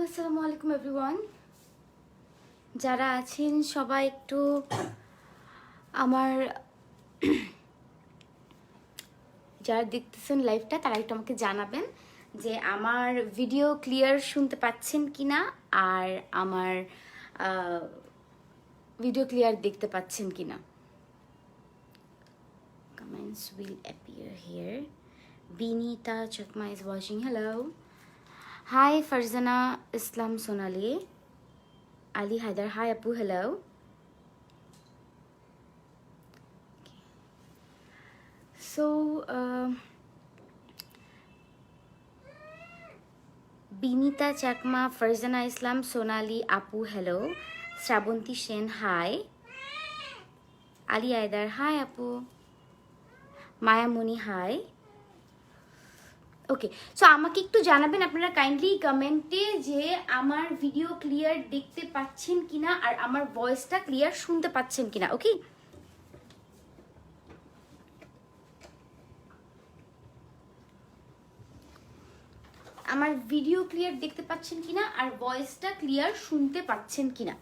আসসালামু আলাইকুম এভরিওয়ান। যারা আছেন সবাই একটু আমার যারা দেখতেছেন লাইভটা তারা একটু আমাকে জানাবেন যে আমার ভিডিও ক্লিয়ার শুনতে পাচ্ছেন কিনা আর আমার ভিডিও ক্লিয়ার দেখতে পাচ্ছেন কিনা। Comments will appear here. Binita Chakma is watching. Hello. Hi Farzana Islam Sonali. Ali Haidar. Hi Apu. Hello. Okay. So Binita Chakma, Farzana Islam Sonali, Apu. Hello. Srabanti Shen. Hi. Ali Haidar. Hi Apu. Maya Muni. Hi. Okay, so আমাকে একটু জানাবেন আপনারা kindly কমেন্টে যে আমার video clear দেখতে পাচ্ছেন কিনা আর আমার ভয়েসটা ক্লিয়ার শুনতে পাচ্ছেন কিনা। ওকে, আমার ভিডিও ক্লিয়ার দেখতে পাচ্ছেন কিনা আর ভয়েসটা ক্লিয়ার শুনতে পাচ্ছেন কিনা।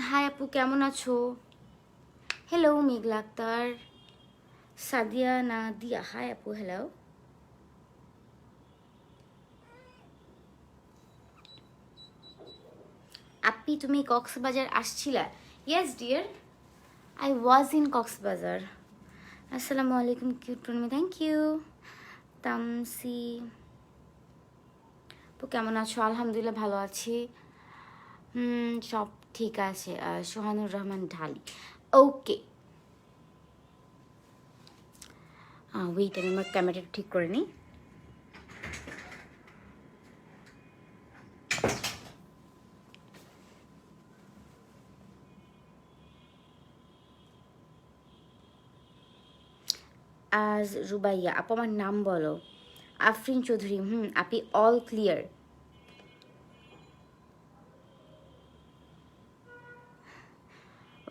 হাই আপু, কেমন আছো? হ্যালো মেঘলা আক্তার, সাদিয়া নাদিয়া। হাই আপু, হ্যালো। আপনি তুমি কক্সবাজার আসছিলা? Yes dear, I was in Cox's Bazar. আসসালামু আলাইকুম cute Tunmi, thank you. Tamsi আপু কেমন আছো? আলহামদুলিল্লাহ ভালো আছি, সব ঠিক আছে। সোহানুর রহমান ঢালি। ওকে, ওয়েট, আমি আমার ক্যামেরাটা ঠিক করে নিই। আজ রুবাইয়া আপু, আমার নাম বলো। আফরিন চৌধুরী, আপনি অল ক্লিয়ার।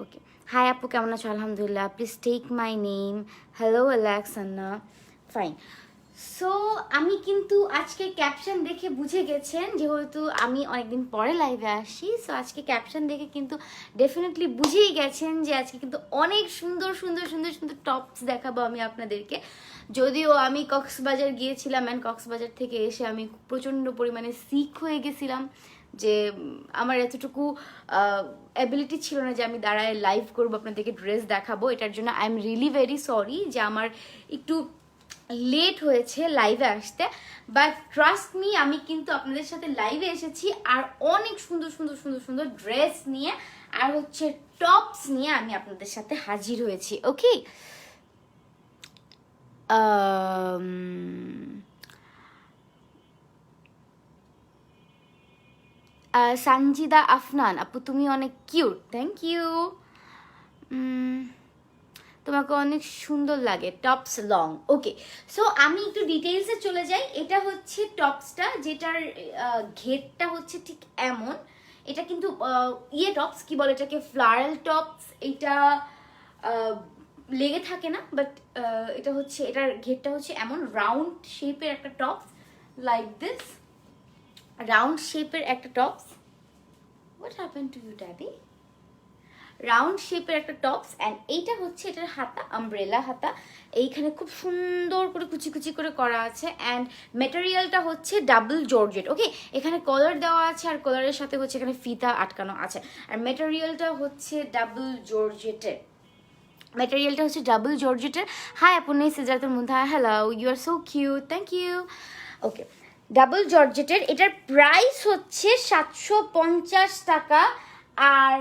ওকে, হাই আপু কেমন আছো? আলহামদুলিল্লাহ। Please take my name. Hello Alex Anna, fine. So আমি কিন্তু আজকে ক্যাপশন দেখে বুঝে গেছেন, যেহেতু আমি অনেকদিন পরে লাইভে আসি, সো আজকে ক্যাপশন দেখে কিন্তু ডেফিনেটলি বুঝেই গেছেন যে আজকে কিন্তু অনেক সুন্দর সুন্দর সুন্দর সুন্দর টপস দেখাবো আমি আপনাদেরকে। যদিও আমি কক্সবাজার গিয়েছিলাম অ্যান্ড কক্সবাজার থেকে এসে আমি প্রচণ্ড পরিমাণে সিক হয়ে গেছিলাম, যে আমার এতটুকু অ্যাবিলিটি ছিল না যে আমি দাঁড়ায় লাইভ করবো আপনাদেরকে ড্রেস দেখাবো। এটার জন্য I am really very sorry যে আমার একটু লেট হয়েছে লাইভে আসতে, বাট ট্রাস্ট মি আমি কিন্তু আপনাদের সাথে লাইভে এসেছি আর অনেক সুন্দর সুন্দর সুন্দর সুন্দর ড্রেস নিয়ে আর হচ্ছে টপস নিয়ে আমি আপনাদের সাথে হাজির হয়েছি। ওকে, সানজিদা আফনান আপু তুমি অনেক কিউট, থ্যাংক ইউ। তোমাকে অনেক সুন্দর লাগে, টপস লং। ওকে, সো আমি একটু ডিটেইলসে চলে যাই। এটা হচ্ছে টপসটা, যেটার ঘেরটা হচ্ছে ঠিক এমন। এটা কিন্তু টপস কি বলে এটাকে, ফ্লারাল টপস। এটা লেগে থাকে না, বাট এটা হচ্ছে, এটার ঘেরটা হচ্ছে এমন রাউন্ড শেপের একটা টপস, লাইক দিস রাউন্ড শেপের একটা tops. What happen to you daddy? Round শেপের একটা টপস, অ্যান্ড এইটা হচ্ছে এটার হাতা, আমব্রেলা হাতা। এইখানে খুব সুন্দর করে কুচি কুচি করে করা আছে, অ্যান্ড মেটেরিয়ালটা হচ্ছে ডাবল জর্জেট। ওকে, এখানে কলার দেওয়া আছে আর কলারের সাথে হচ্ছে এখানে ফিতা আটকানো আছে, আর মেটেরিয়ালটা হচ্ছে ডাবল জর্জেটের। হাই আপনি Sijaratul Muntaha, hello, you are so cute, thank you. Okay, double জর্জেটের, এটার প্রাইস হচ্ছে 750 টাকা। আর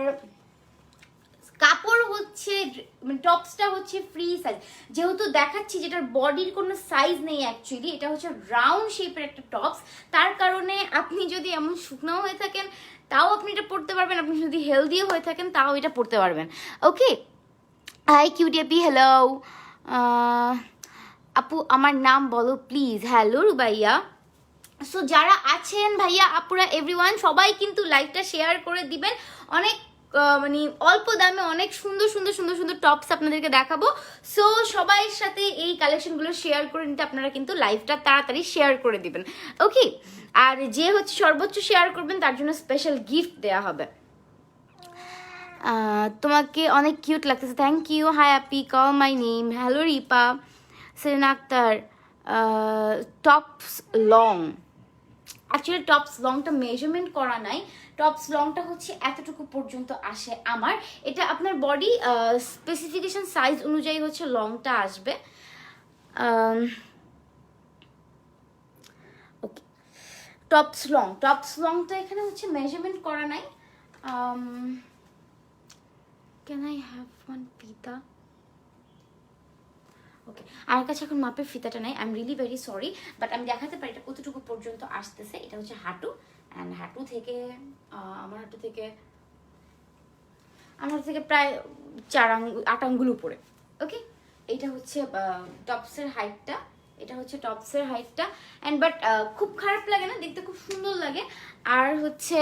কাপড় হচ্ছে, মানে টপসটা হচ্ছে ফ্রি সাইজ, যেহেতু দেখাচ্ছি যেটার বডির কোনো সাইজ নেই অ্যাকচুয়ালি, এটা হচ্ছে রাউন্ড শেপের একটা টপস। তার কারণে আপনি যদি এমন শুকনো হয়ে থাকেন তাও আপনি এটা পরতে পারবেন, আপনি যদি হেলদিও হয়ে থাকেন তাও এটা পরতে পারবেন। ওকে, হাই কিউটিপি, হ্যালো আপু আমার নাম বলো প্লিজ। হ্যালো রুবাইয়া। সো যারা আছেন ভাইয়া আপুরা এভরিওয়ান সবাই কিন্তু লাইভটা শেয়ার করে দিবেন। অনেক মানে অল্প দামে অনেক সুন্দর সুন্দর সুন্দর সুন্দর টপস আপনাদেরকে দেখাবো। সো সবাইয়ের সাথে এই কালেকশনগুলো শেয়ার করে নিতে আপনারা কিন্তু লাইভটা তাড়াতাড়ি শেয়ার করে দিবেন, ওকে? আর যে হচ্ছে সর্বোচ্চ শেয়ার করবেন তার জন্য স্পেশাল গিফট দেওয়া হবে। তোমাকে অনেক কিউট লাগতেছে, থ্যাংক ইউ। হাই আপি, call my name. Hello Ripa. Serena Akter, tops long. Actually tops লংটা মেজারমেন্ট করা নাই, টপস লংটা হচ্ছে এতটুকু পর্যন্ত আসে আমার। এটা আপনার বডি স্পেসিফিকেশন সাইজ অনুযায়ী হচ্ছে লংটা আসবে। ওকে, টপস লংটা এখানে হচ্ছে মেজারমেন্ট করা নাই। ক্যান আই হ্যাভ ওয়ান ফিতা? ওকে, আমার কাছে এখন মাপের ফিতাটা নাই, I am really very sorry, but আমি দেখাতে পারি এটা কতটুকু পর্যন্ত আসতেছে। এটা হচ্ছে হাঁটু, অ্যান্ড হাঁটু থেকে আমার হাঁটু থেকে প্রায় 8 আঙ্গুল উপরে, ওকে? এটা হচ্ছে টপসের হাইটটা, অ্যান্ড বাট খুব খারাপ লাগে না, দেখতে খুব সুন্দর লাগে। আর হচ্ছে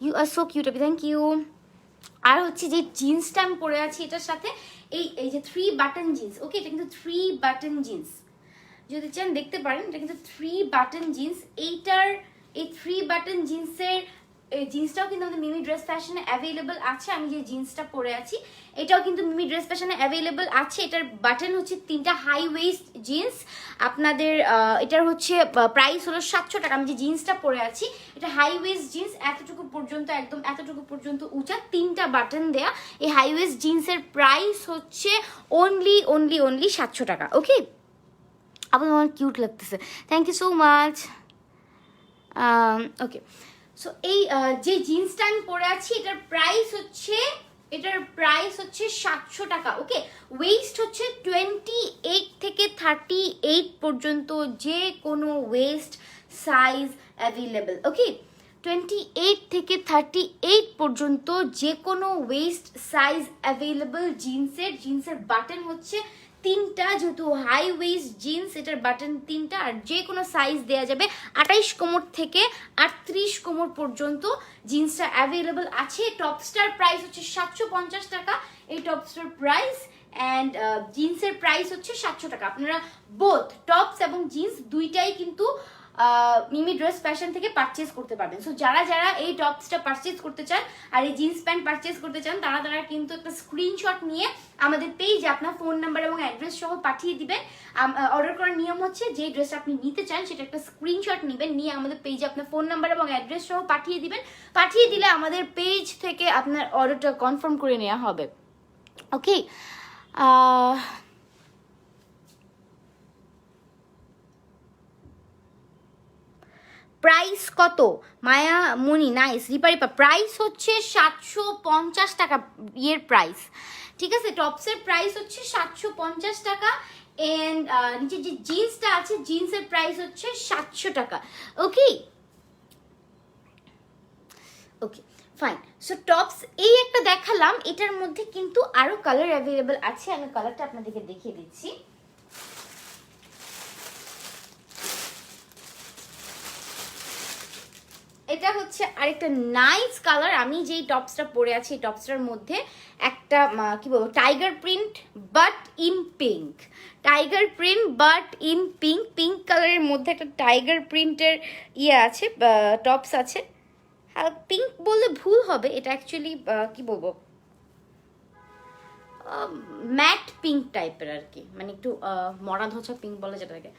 you are so cute, thank you. আর হচ্ছে যে জিন্সটা আমি পরে আছি এটার সাথে এই যে 3 বাটন জিন্স, ওকে? এটা কিন্তু 3 বাটন জিন্স, যদি চান দেখতে পারেন, এটা কিন্তু 3 বাটন জিন্স। এই 3 বাটন জিন্সটাও কিন্তু আমাদের মিমি ড্রেস ফ্যাশনে অ্যাভেলেবল আছে। আমি যে জিন্সটা পরে আছি এটাও কিন্তু মিমি ড্রেস ফ্যাশনে অ্যাভেলেবল আছে। এটার বাটন হচ্ছে 3টা হাই ওয়েস্ট জিন্স। আপনাদের এটার হচ্ছে প্রাইস হলো 700 টাকা। আমি যে জিন্সটা পরে আছি এটা হাই ওয়েস্ট জিন্স, এতটুকু পর্যন্ত, একদম এতটুকু পর্যন্ত উঁচা, 3টা বাটন দেয়া। এই হাই ওয়েস্ট জিন্সের প্রাইস হচ্ছে অনলি 700 টাকা, ওকে? আপনার আমার কিউট লাগতেছে, thank you so much. Okay, so এই যে জিন্সটা আমি পরে আছি এটার প্রাইস হচ্ছে 700 টাকা, ওকে? ওয়েস্ট হচ্ছে 28 থেকে 38 পর্যন্ত, যে কোনো ওয়েস্ট সাইজ অ্যাভেলেবল, ওকে? 28 থেকে 38 পর্যন্ত যে কোনো ওয়েস্ট সাইজ অ্যাভেলেবল জিন্সের বাটন হচ্ছে 3টা, যেহেতু হাই ওয়েস্ট জিন্স এটার বাটন 3টা। আর যে কোনো সাইজ দেওয়া যাবে, 28 কোমর থেকে 38 কোমর পর্যন্ত জিন্সটা অ্যাভেলেবল আছে। টপসটার প্রাইস হচ্ছে 750 টাকা, এই টপসটার প্রাইস, অ্যান্ড জিন্সের প্রাইস হচ্ছে 700 টাকা। আপনারা বোথ টপস এবং জিন্স দুইটাই কিন্তু মিমি ড্রেস ফ্যাশন থেকে পারচেজ করতে পারবেন। সো যারা এই টপসটা পারচেজ করতে চান আর এই জিন্স প্যান্ট পারচেজ করতে চান তারা কিন্তু একটা স্ক্রিনশট নিয়ে আমাদের পেজে আপনার ফোন নাম্বার এবং অ্যাড্রেস সহ পাঠিয়ে দিবেন। অর্ডার করার নিয়ম হচ্ছে যে ড্রেস আপনি নিতে চান সেটা একটা স্ক্রিনশট নেবেন, নিয়ে আমাদের পেজে আপনার ফোন নাম্বার এবং অ্যাড্রেস সহ পাঠিয়ে দিবেন। পাঠিয়ে দিলে আমাদের পেজ থেকে আপনার অর্ডারটা কনফার্ম করে নেওয়া হবে, ওকে? প্রাইস কত? মায়া মনি, নাইস। রিপা প্রাইস হচ্ছে 750 টাকা ইয়ের প্রাইস, ঠিক আছে? টপসের প্রাইস হচ্ছে 750 টাকা, এন্ড নিচে যে জিন্সটা আছে জিন্সের প্রাইস হচ্ছে 700 টাকা, ওকে? ফাইন। সো টপস এই একটা দেখালাম, এটার মধ্যে কিন্তু আরো কালার অ্যাভেলেবল আছে, আমি কালারটা আপনাদেরকে দেখিয়ে দিচ্ছি। এটা হচ্ছে আরেকটা নাইস কালার। আমি যেই টপসটা পরে আছি এই টপসটার মধ্যে একটা কি বলবো, tiger print but in pink, pink কালারের মধ্যে একটা টাইগার প্রিন্টের আছে, টপস আছে। হ্যাঁ, পিঙ্ক বললে ভুল হবে, এটা অ্যাকচুয়ালি কি বলবো, ম্যাট পিঙ্ক টাইপের আর কি, মানে একটু মরা ধোঁচা পিঙ্ক বলে যেটাকে,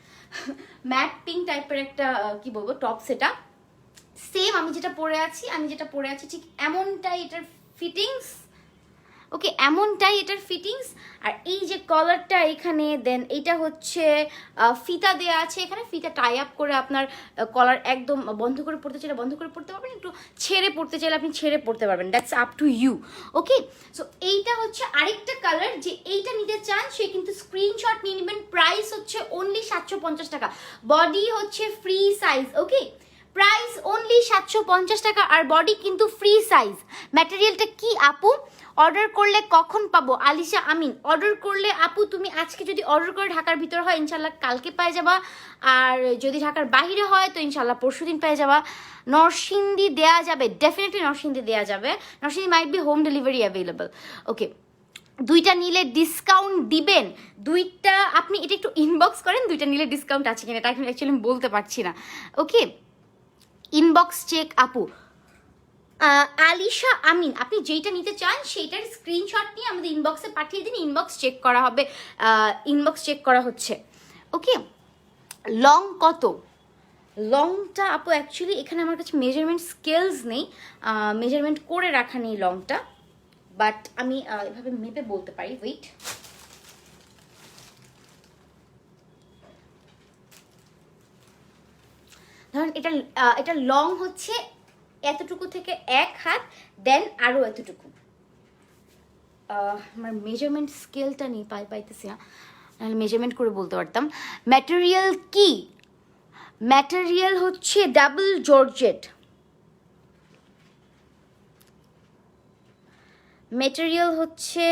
ম্যাট পিঙ্ক টাইপের একটা কি বলবো টপস। এটা সেম আমি যেটা পরে আছি ঠিক এমনটাই এটার ফিটিংস, ওকে? এমনটাই এটার ফিটিংস। আর এই যে কলারটা এখানে, দেন এটা হচ্ছে ফিতা দেয়া আছে এখানে, ফিতা টাই আপ করে আপনার কলার একদম বন্ধ করে পড়তে চাইলে বন্ধ করে পড়তে পারবেন, একটু ছেড়ে পড়তে চাইলে আপনি ছেড়ে পড়তে পারবেন, that's up to you, okay? So এইটা হচ্ছে আরেকটা কালার, যে এইটা নিতে চান সে কিন্তু স্ক্রিনশট নিয়ে নেবেন। প্রাইস হচ্ছে অনলি 750 টাকা, বডি হচ্ছে ফ্রি সাইজ, ওকে? প্রাইস অনলি 750 টাকা, আর বডি কিন্তু ফ্রি সাইজ। ম্যাটেরিয়ালটা কি আপু, অর্ডার করলে কখন পাবো? আলিশা আমিন, অর্ডার করলে আপু তুমি আজকে যদি অর্ডার করে ঢাকার ভিতর হয় ইনশাল্লাহ কালকে পেয়ে যাবা, আর যদি ঢাকার বাইরে হয় তো ইনশাল্লাহ পরশুদিন পেয়ে যাবা। নরসিংদী দেয়া যাবে, ডেফিনেটলি নরসিংদী দেয়া যাবে, Narsingdi might be home delivery available. Okay, দুইটা নিলে ডিসকাউন্ট দিবেন? দুইটা আপনি এটা একটু ইনবক্স করেন, দুইটা নিলে ডিসকাউন্ট আছে কিনা, এটা অ্যাকচুয়ালি আমি বলতে পারছি না। ওকে, ইনবক্স চেক আপু। আলিশা আমিন, আপনি যেইটা নিতে চান সেইটার স্ক্রিনশট নিয়ে আমাদের ইনবক্সে পাঠিয়ে দিন, ইনবক্স চেক করা হবে, ইনবক্স চেক করা হচ্ছে। ওকে, লং কত? লংটা আপু অ্যাকচুয়ালি এখানে আমার কাছে মেজারমেন্ট স্কেলস নেই, মেজারমেন্ট করে রাখা নেই লংটা, বাট আমি এভাবে মেপে বলতে পারি। ওয়েট, ধরেন এটা লং হচ্ছে এতটুকু থেকে 1 হাত, দেন আরও এতটুকু। আমার মেজারমেন্ট স্কেলটা নিয়ে পাইতেছি না, নাহলে মেজারমেন্ট করে বলতে পারতাম। ম্যাটেরিয়াল কি? ম্যাটেরিয়াল হচ্ছে ডাবল জর্জেট, ম্যাটেরিয়াল হচ্ছে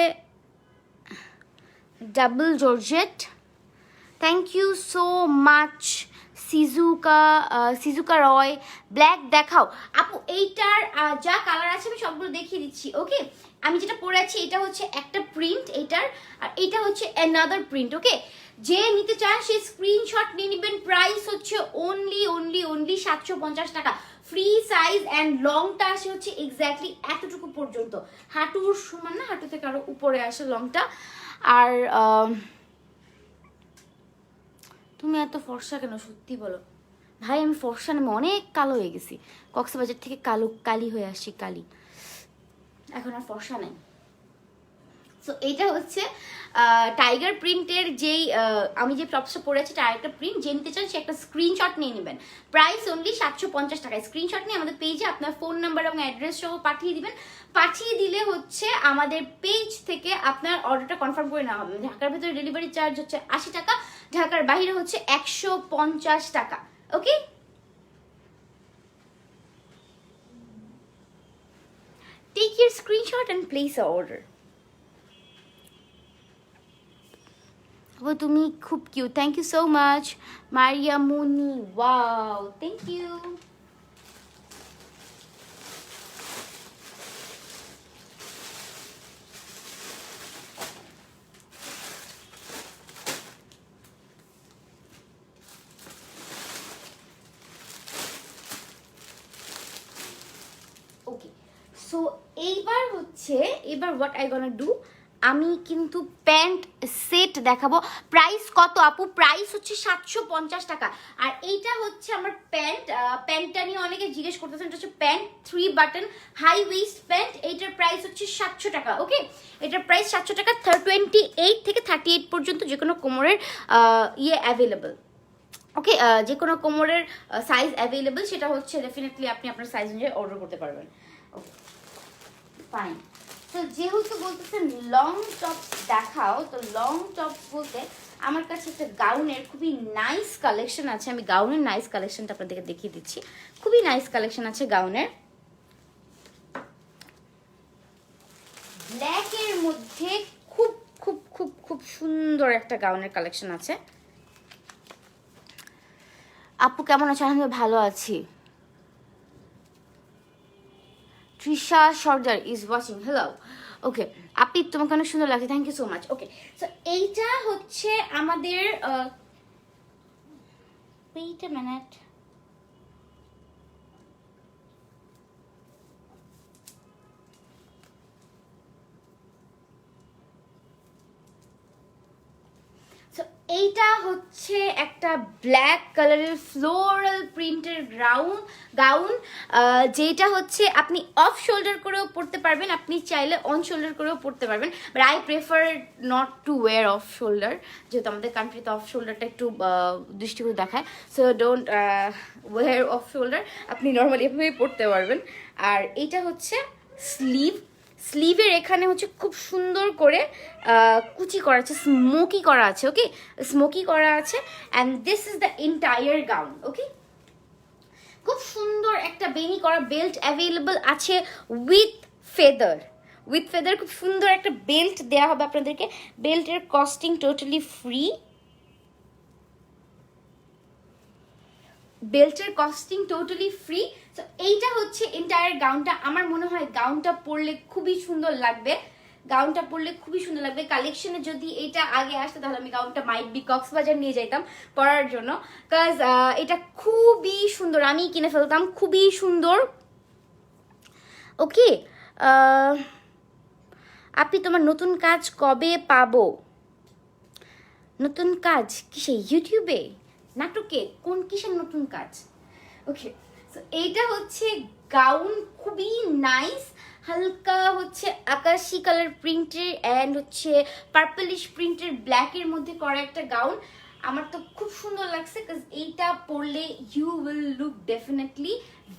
double georgette. Thank you so much Shizuka Roy. Black দেখাও আপু, এইটার যা কালার আছে আমি সবগুলো দেখিয়ে দিচ্ছি। ওকে, আমি যেটা পরে আছি এটা হচ্ছে একটা প্রিন্ট এইটার, আর এটা হচ্ছে অ্যানাদার প্রিন্ট। ওকে, যে নিতে চান সে স্ক্রিনশট নিয়ে নেবেন। প্রাইস হচ্ছে অনলি 750 টাকা, ফ্রি সাইজ, অ্যান্ড লংটা আসে হচ্ছে এক্স্যাক্টলি এতটুকু পর্যন্ত, হাঁটুর সমান না, হাঁটু থেকে আরো উপরে আসে লংটা। আর তুমি এত ফর্সা কেন সত্যি বলো ভাই? আমি ফর্সা নামে অনেক কালো হয়ে গেছি, কক্সবাজার থেকে কালি হয়ে আসছি, কালি, এখন আর ফর্সা নেই। সো এইটা হচ্ছে টাইগার প্রিন্টের যেই আমি যে টপসটা পরে আছি টাইগার প্রিন্ট, যে নিতে চান সে একটা স্ক্রিনশট নিয়ে নেবেন। প্রাইস অনলি 750 টাকায়। স্ক্রিনশট নিয়ে আমাদের পেজে আপনার ফোন নাম্বার এবং অ্যাড্রেস সহ পাঠিয়ে দিবেন। পাঠিয়ে দিলে হচ্ছে আমাদের পেজ থেকে আপনার অর্ডারটা কনফার্ম করে নেওয়া হবে। ঢাকার ভেতরে ডেলিভারি চার্জ হচ্ছে 80 টাকা, ঢাকার বাইরে হচ্ছে 150 টাকা। Okay, take your screenshot and place a order. তুমি খুব cute, thank you so much Maria Muni, wow thank you. Okay, so এবার হোয়াট আই গোনা ডু, আমি কিন্তু প্যান্ট সেট দেখাবো। প্রাইস কত আপু? প্রাইস হচ্ছে 750 টাকা। আর এইটা হচ্ছে আমার প্যান্টটা নিয়ে অনেকে জিজ্ঞেস করতেছেন, এটা হচ্ছে pant 3 button high waist pant, এইটার প্রাইস হচ্ছে 700 টাকা। ওকে, এটার প্রাইস 700 টাকা, 28 থেকে 38 পর্যন্ত যে কোনো কোমরের অ্যাভেলেবল। ওকে, যে কোনো কোমরের সাইজ অ্যাভেলেবল, সেটা হচ্ছে ডেফিনেটলি আপনি আপনার সাইজ অনুযায়ী অর্ডার করতে পারবেন। Okay fine. তো যেহেতু বলতেছেন লং টপস দেখাও, তো লং টপস বলতে আমার কাছে একটা গাউনের খুবই নাইস কালেকশন আছে, আমি গাউনের নাইস কালেকশনটা আপনাদেরকে দেখিয়ে দিচ্ছি। খুবই নাইস কালেকশন আছে গাউনের, ব্ল্যাকের মধ্যে খুব খুব খুব খুব সুন্দর একটা গাউনের কালেকশন আছে। আপু কেমন আছো? আমি ভালো আছি। Trisha Sardar is watching, hello. Okay, আপনি তোমাকে অনেক সুন্দর লাগছে, thank you so much. Okay, so এইটা হচ্ছে আমাদের ওয়েট আ মিনিট, এইটা হচ্ছে একটা ব্ল্যাক কালারের ফ্লোরাল প্রিন্টের গাউন, যেটা হচ্ছে আপনি অফ শোল্ডার করেও পরতে পারবেন, আপনি চাইলে অন শোল্ডার করেও পরতে পারবেন, but I prefer not to wear off shoulder, যেহেতু আমাদের কান্ট্রিতে অফ শোল্ডারটা একটু দৃষ্টিকটু দেখায়। So don't wear off shoulder, আপনি নর্মালি এভাবেই পরতে পারবেন। আর এইটা হচ্ছে স্লিভের এখানে হচ্ছে খুব সুন্দর করে কুচি করা আছে, স্মোকি করা আছে। ওকে, স্মোকি করা আছে, and this is the entire gown. Okay, খুব সুন্দর একটা বেনি করা বেল্ট অ্যাভেলেবল আছে উইথ ফেদার। খুব সুন্দর একটা বেল্ট দেওয়া হবে আপনাদেরকে। বেল্টের কস্টিং টোটালি ফ্রি, তো এইটা হচ্ছে এন্টায়ার গাউনটা। আমার মনে হয় গাউনটা পরলে খুবই সুন্দর লাগবে, কালেকশনে যদি এটা আগে আসতো তাহলে আমি গাউনটা মাইট বি কক্সবাজার নিয়ে যাইতাম পরার জন্য, কাজ এটা খুবই সুন্দর, আমি কিনে ফেলতাম, খুবই সুন্দর। ওকে, আপনি তোমার নতুন কাজ কবে পাবো? নতুন কাজ কিসে? ইউটিউবে, নাটকে, কোন কিসের নতুন কাজ? ওকে, সো এইটা হচ্ছে গাউন, খুবই নাইস, হালকা হচ্ছে আকাশি কালার প্রিন্টের অ্যান্ড হচ্ছে পার্পলিশ প্রিন্টের ব্ল্যাকের মধ্যে করা একটা গাউন। আমার তো খুব সুন্দর লাগছে, কাজ এইটা পরলে you will look definitely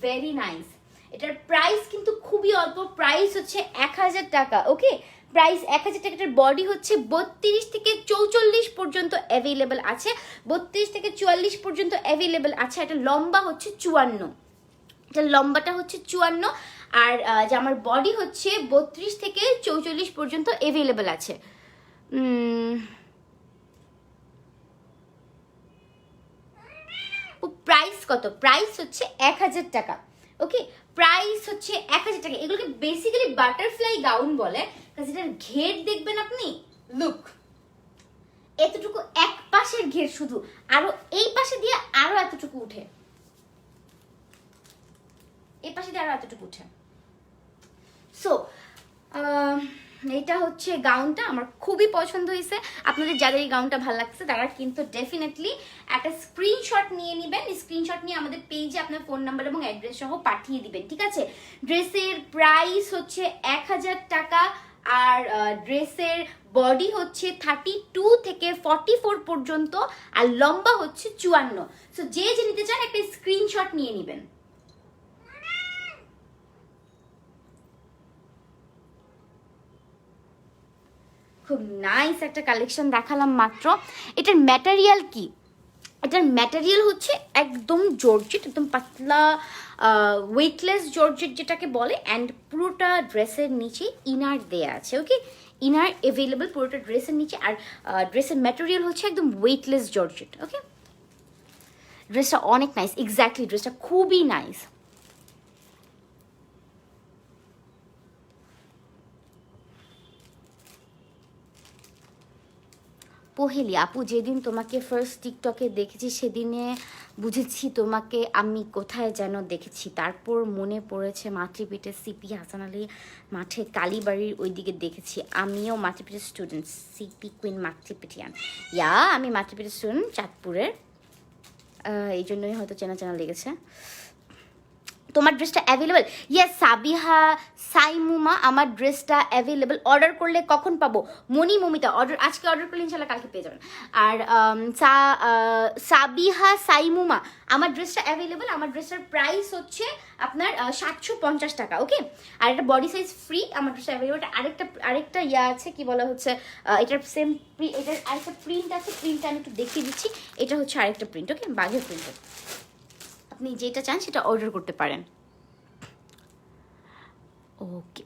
very nice. এটার প্রাইস কিন্তু খুবই অল্প, প্রাইস হচ্ছে 1000 টাকা। ওকে, প্রাইস 1000 টাকা। এটার বডি হচ্ছে 32 থেকে 44 পর্যন্ত অ্যাভেলেবেল আছে, 32 থেকে 44 পর্যন্ত অ্যাভেলেবেল আছে। এটা লম্বা হচ্ছে 54, এটা লম্বাটা হচ্ছে 54, আর জামার বডি হচ্ছে 32 থেকে 44 পর্যন্ত অ্যাভেলেবেল আছে। প্রাইস কত? প্রাইস হচ্ছে 1000 টাকা। ওকে, প্রাইস হচ্ছে 1000 টাকা। এগুলোকে বেসিক্যালি বাটারফ্লাই গাউন বলে, কারণ এটার ঘের দেখবেন আপনি, লুক এতটুকু এক পাশের ঘের শুধু, আরো এই পাশে দিয়ে আরো এতটুকু উঠে, এই পাশে দিয়ে আরো এতটুকু উঠে। সো এটা হচ্ছে গাউনটা, আমার খুবই পছন্দ হয়েছে। আপনাদের যাদের এই গাউনটা ভালো লাগছে তারা কিন্তু ডেফিনেটলি একটা স্ক্রিনশট নিয়ে নেবেন, স্ক্রিনশট নিয়ে আমাদের পেজে আপনার ফোন নাম্বার এবং অ্যাড্রেস সহ পাঠিয়ে দিবেন, ঠিক আছে? ড্রেসের প্রাইস হচ্ছে 1000 টাকা, আর ড্রেসের বডি হচ্ছে 32 থেকে 44 পর্যন্ত, আর লম্বা হচ্ছে 54। সো যে নিতে চান একটা স্ক্রিনশট নিয়ে নেবেন। খুব নাইস একটা কালেকশন দেখালাম মাত্র। এটার ম্যাটেরিয়াল কি? এটার ম্যাটেরিয়াল হচ্ছে একদম জর্জেট, একদম পাতলা ওয়েটলেস জর্জেট যেটাকে বলে, অ্যান্ড পুরোটা ড্রেসের নিচে ইনার দেয়া আছে। ওকে, ইনার অ্যাভেলেবল পুরোটা ড্রেসের নিচে, আর ড্রেসের ম্যাটেরিয়াল হচ্ছে একদম ওয়েটলেস জর্জেট। ওকে, ড্রেসটা অনেক নাইস, এক্স্যাক্টলি ড্রেসটা খুবই নাইস। পহেলি আপু, যেদিন তোমাকে ফার্স্ট টিকটকে দেখেছি সেদিনে বুঝেছি তোমাকে আমি কোথায় যেন দেখেছি, তারপর মনে পড়েছে মাতৃপীঠের সিপি হাসান আলী মাঠে কালীবাড়ির ওইদিকে দেখেছি। আমিও মাতৃপীঠের স্টুডেন্ট, সিপি কুইন মাতৃপীঠিয়ান। আমি মাতৃপীঠের স্টুডেন্ট চাঁদপুরের, এই জন্যই হয়তো চেনা চেনা লেগেছে। তোমার ড্রেসটা অ্যাভেলেবেল? ইয়েস সাবিহা সাইমুমা, আমার ড্রেসটা অ্যাভেলেবেল। অর্ডার করলে কখন পাবো? মমিতা, আজকে অর্ডার করলে ইনশাল্লাহ কালকে পেয়ে যাবেন। আর সাবিহা সাইমুমা, আমার ড্রেসটা অ্যাভেলেবেল। আমার ড্রেসটার প্রাইস হচ্ছে আপনার 750 টাকা। ওকে, আর এটা বডি সাইজ ফ্রি, আমার ড্রেসটা অ্যাভেলেবেল। আরেকটা ইয়া আছে, কি বলা হচ্ছে, এটার সেম, এটার আরেকটা প্রিন্ট আছে, প্রিন্টটা আমি একটু দেখিয়ে দিচ্ছি। এটা হচ্ছে আরেকটা প্রিন্ট, ওকে, বাঘের প্রিন্টের। আপনি যেটা চান সেটা অর্ডার করতে পারেন। Okay,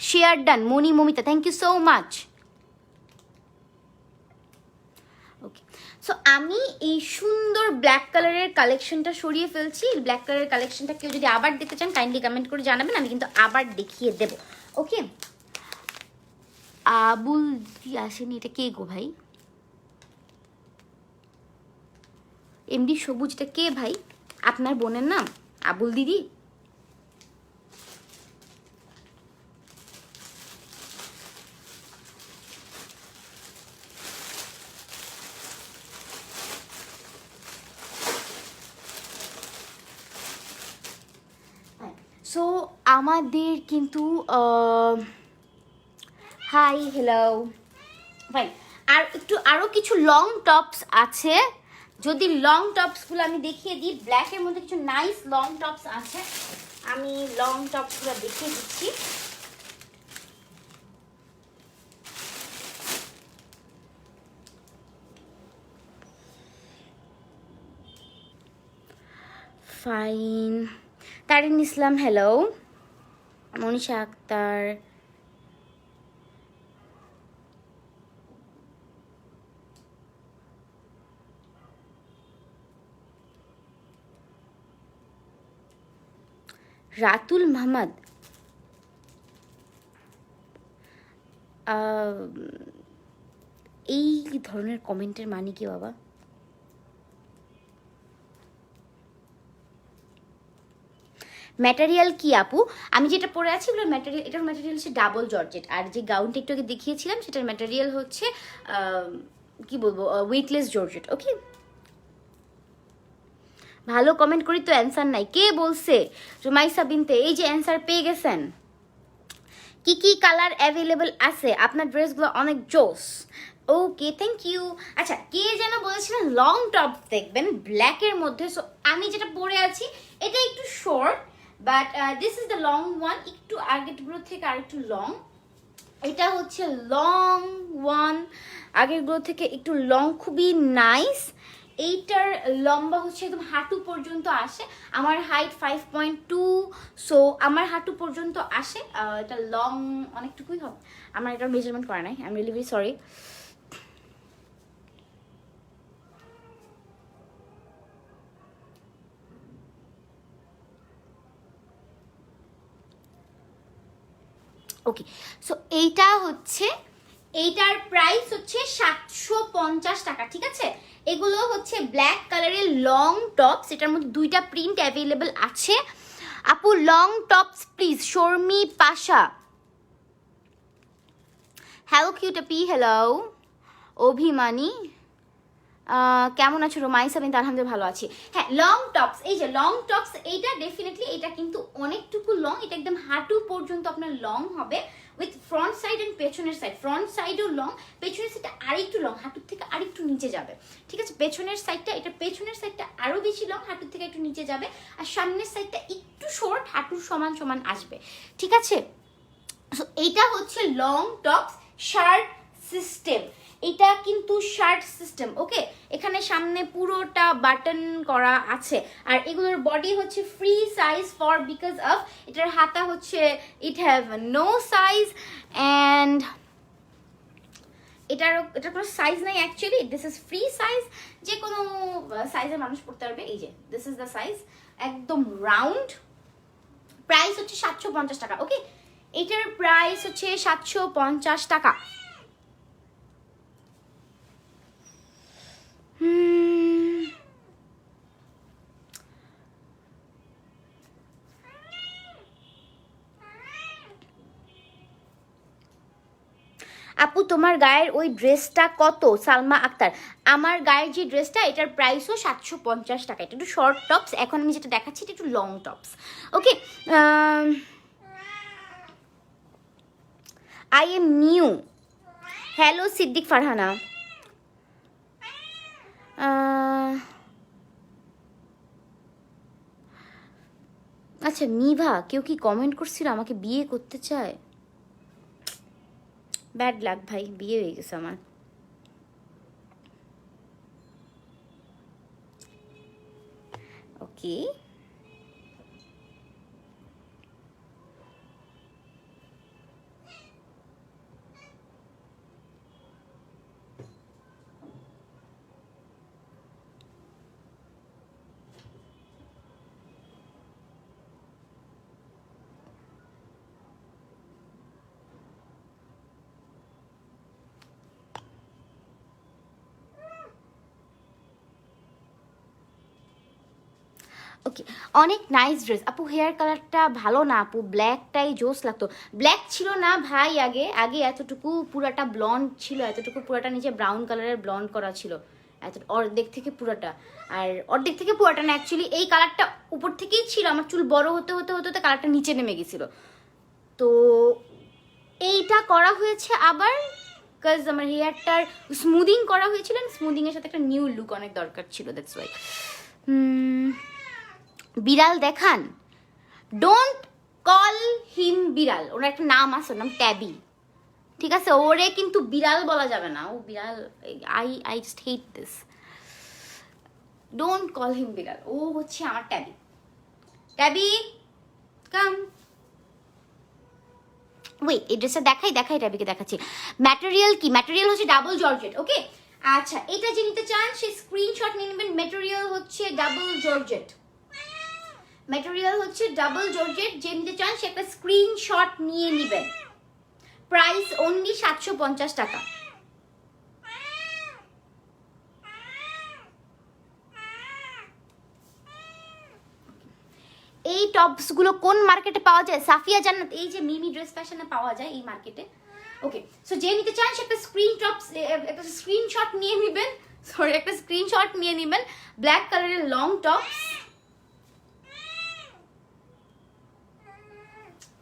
share done Momita, thank you so much. Okay, so আমি এই সুন্দর ব্ল্যাক কালারের কালেকশনটা সরিয়ে ফেলছি। ব্ল্যাক কালারের কালেকশনটা কেউ যদি আবার দেখতে চান কাইন্ডলি কমেন্ট করে জানাবেন, আমি কিন্তু আবার দেখিয়ে দেব। ওকে, আবুল আসেনি, এটা কে গো ভাই? এমডি সবুজ, এটা কে ভাই? আপনার বোনের নাম আবুল দিদি? সো আমাদের কিন্তু হাই হ্যালো ভাই, আরও কিছু লং টপস আছে। যদি লং টপসগুলো আমি দেখিয়ে দিই, ব্ল্যাকের মধ্যে কিছু নাইস লং টপস আছে, আমি লং টপসগুলো দেখিয়ে দিচ্ছি। ফাইন। তারিন ইসলাম হ্যালো। মনীষা আক্তার, রাতুল মাহমদ, এই ধরনের কমেন্টের মানে কি বাবা? ম্যাটেরিয়াল কি আপু? আমি যেটা পরে আছি এগুলোর ম্যাটেরিয়াল, এটার ম্যাটেরিয়াল হচ্ছে ডাবল জর্জেট, আর যে গাউনটা একটু আগে দেখিয়েছিলাম সেটার ম্যাটেরিয়াল হচ্ছে কি বলবো, ওয়েটলেস জর্জেট। ওকে, ভালো কমেন্ট করি তো অ্যান্সার নাই, কে বলছে? রুমাইসা বিনতে, এই যে অ্যান্সার পেয়ে গেছেন। কি কি কালার অ্যাভেলেবল আছে? আপনার ড্রেসগুলো অনেক জোস। ওকে, থ্যাংক ইউ। আচ্ছা, কে যেন বলেছিলেন লং টপ দেখবেন ব্ল্যাকের মধ্যে, সো আমি যেটা পরে আছি এটা একটু short, but this is the long one, একটু আগেরগুলো থেকে আর একটু লং। এটা হচ্ছে লং ওয়ান, আগেরগুলো থেকে একটু লং, খুবই নাইস। এইটার লম্বা হচ্ছে একদম হাঁটু পর্যন্ত আসে, আমার হাইট 5.2, সো আমার হাঁটু পর্যন্ত আসে। এটা লং অনেকটুকুই হবে, আমার এটা মেজারমেন্ট করা নাই, I am really very sorry. Okay, so এইটা হচ্ছে, এইটার প্রাইস হচ্ছে 750 টাকা, ঠিক আছে? এগুলো হচ্ছে ব্ল্যাক কালারের লং টপস, এটার মধ্যে দুইটা প্রিন্ট অ্যাভেলেবল আছে। আপু long tops please, Sharmi Pasha. Hello কিউটাপি, হ্যালো অভিমানী, কেমন আছো? রোমাইসা বিনতে, আলহামদুলিল্লাহ ভালো আছি। হ্যাঁ, লং টপস, এই যে লং টপস, এইটা ডেফিনেটলি এটা কিন্তু অনেকটুকু লং, এটা একদম হাঁটু পর্যন্ত আপনার লং হবে, উইথ ফ্রন্ট সাইড এন্ড পেছনের সাইড। ফ্রন্ট সাইডও লং, পেছনের সাইডটা আরেকটু লং, হাঁটুর থেকে আরেকটু নিচে যাবে, ঠিক আছে? পেছনের সাইডটা, এটা পেছনের সাইডটা আরো বেশি লং, হাঁটুর থেকে একটু নিচে যাবে, আর সামনের সাইডটা একটু শর্ট, হাঁটুর সমান সমান আসবে, ঠিক আছে? সো এইটা হচ্ছে লং টপস শার্ট সিস্টেম, এটা কিন্তু শার্ট সিস্টেম। ওকে, এখানে সামনে পুরোটা বাটন করা আছে, আর এগুলোর বডি হচ্ছে free size for because of এটার হাতা হচ্ছে it have no size, and এটার কোনো সাইজ নাই actually, this is free size, যে কোনো সাইজের মানুষ পড়তে পারবে। এই যে দিস ইজ দ্য সাইজ, একদম রাউন্ড। প্রাইস হচ্ছে 750 টাকা। ওকে, এটার প্রাইস হচ্ছে 750 টাকা। আপু তোমার গায়ের ওই ড্রেসটা কত? সালমা আক্তার, আমার গায়ের যে ড্রেসটা এটার প্রাইসও 750 টাকা। এটা একটু শর্ট টপস, এখন আমি যেটা দেখাচ্ছি এটা একটু long tops. Okay, I am new. Hello Siddique Farhana. আচ্ছা মিভা, কেউ কি কমেন্ট করছিল আমাকে বিয়ে করতে চায়? ব্যাড লাক ভাই, বিয়ে হয়ে গেছে আমার। ওকে, ওকে, অনেক নাইস ড্রেস আপু। হেয়ার কালারটা ভালো না আপু? ব্ল্যাকটাই জোস লাগতো। ব্ল্যাক ছিল না ভাই, আগে আগে এতটুকু পুরাটা ব্লন্ড ছিল, এতটুকু পুরাটা নিচে ব্রাউন কালারের ব্লন্ড করা ছিল, এত অর্ধেক থেকে পুরাটা, আর অর্ধেক থেকে পুরাটা না, অ্যাকচুয়ালি এই কালারটা উপর থেকেই ছিল, আমার চুল বড় হতে হতে হতে হতে কালারটা নিচে নেমে গেছিলো, তো এইটা করা হয়েছে আবার, বিকজ আমার হেয়ারটার স্মুদিং করা হয়েছিল, স্মুদিংয়ের সাথে একটা নিউ লুক অনেক দরকার ছিল, দ্যাটস ওয়াই। বিড়াল দেখান, ডোন্ট কল হিম বিড়াল, ওর একটা নাম আছে, ওর নাম ট্যাবি, ঠিক আছে? ওরে কিন্তু বিড়াল বলা যাবে না, ও বিড়াল, I just hate this, don't call him বিড়াল, ও হচ্ছে আমার ট্যাবি। ট্যাবি কাম। ওয়েট, এই ড্রেসটা দেখাই ট্যাবিকে দেখাচ্ছি। ম্যাটেরিয়াল কি? ম্যাটেরিয়াল হচ্ছে ডাবল জর্জেট। ওকে, আচ্ছা, এটা যে নিতে চান সে স্ক্রিনশট নিয়ে নেবেন। ম্যাটেরিয়াল হচ্ছে ডাবল জর্জেট, ম্যাটেরিয়াল হচ্ছে ডাবল জর্জেট। যে নিতে চান সে একটা স্ক্রিনশট নিয়ে নেবেন। প্রাইস অনলি 750 টাকা। এই টপসগুলো কোন মার্কেটে পাওয়া যায়? সাফিয়া জান্নাত, এই যে মিমি ড্রেস ফ্যাশনে পাওয়া যায় এই মার্কেটে। ওকে, সো যে নিতে চান সে একটা একটা স্ক্রিনশট নিয়ে নেবেন। সরি, একটা স্ক্রিনশট নিয়ে নেবেন। ব্ল্যাক কালারের লং টপস।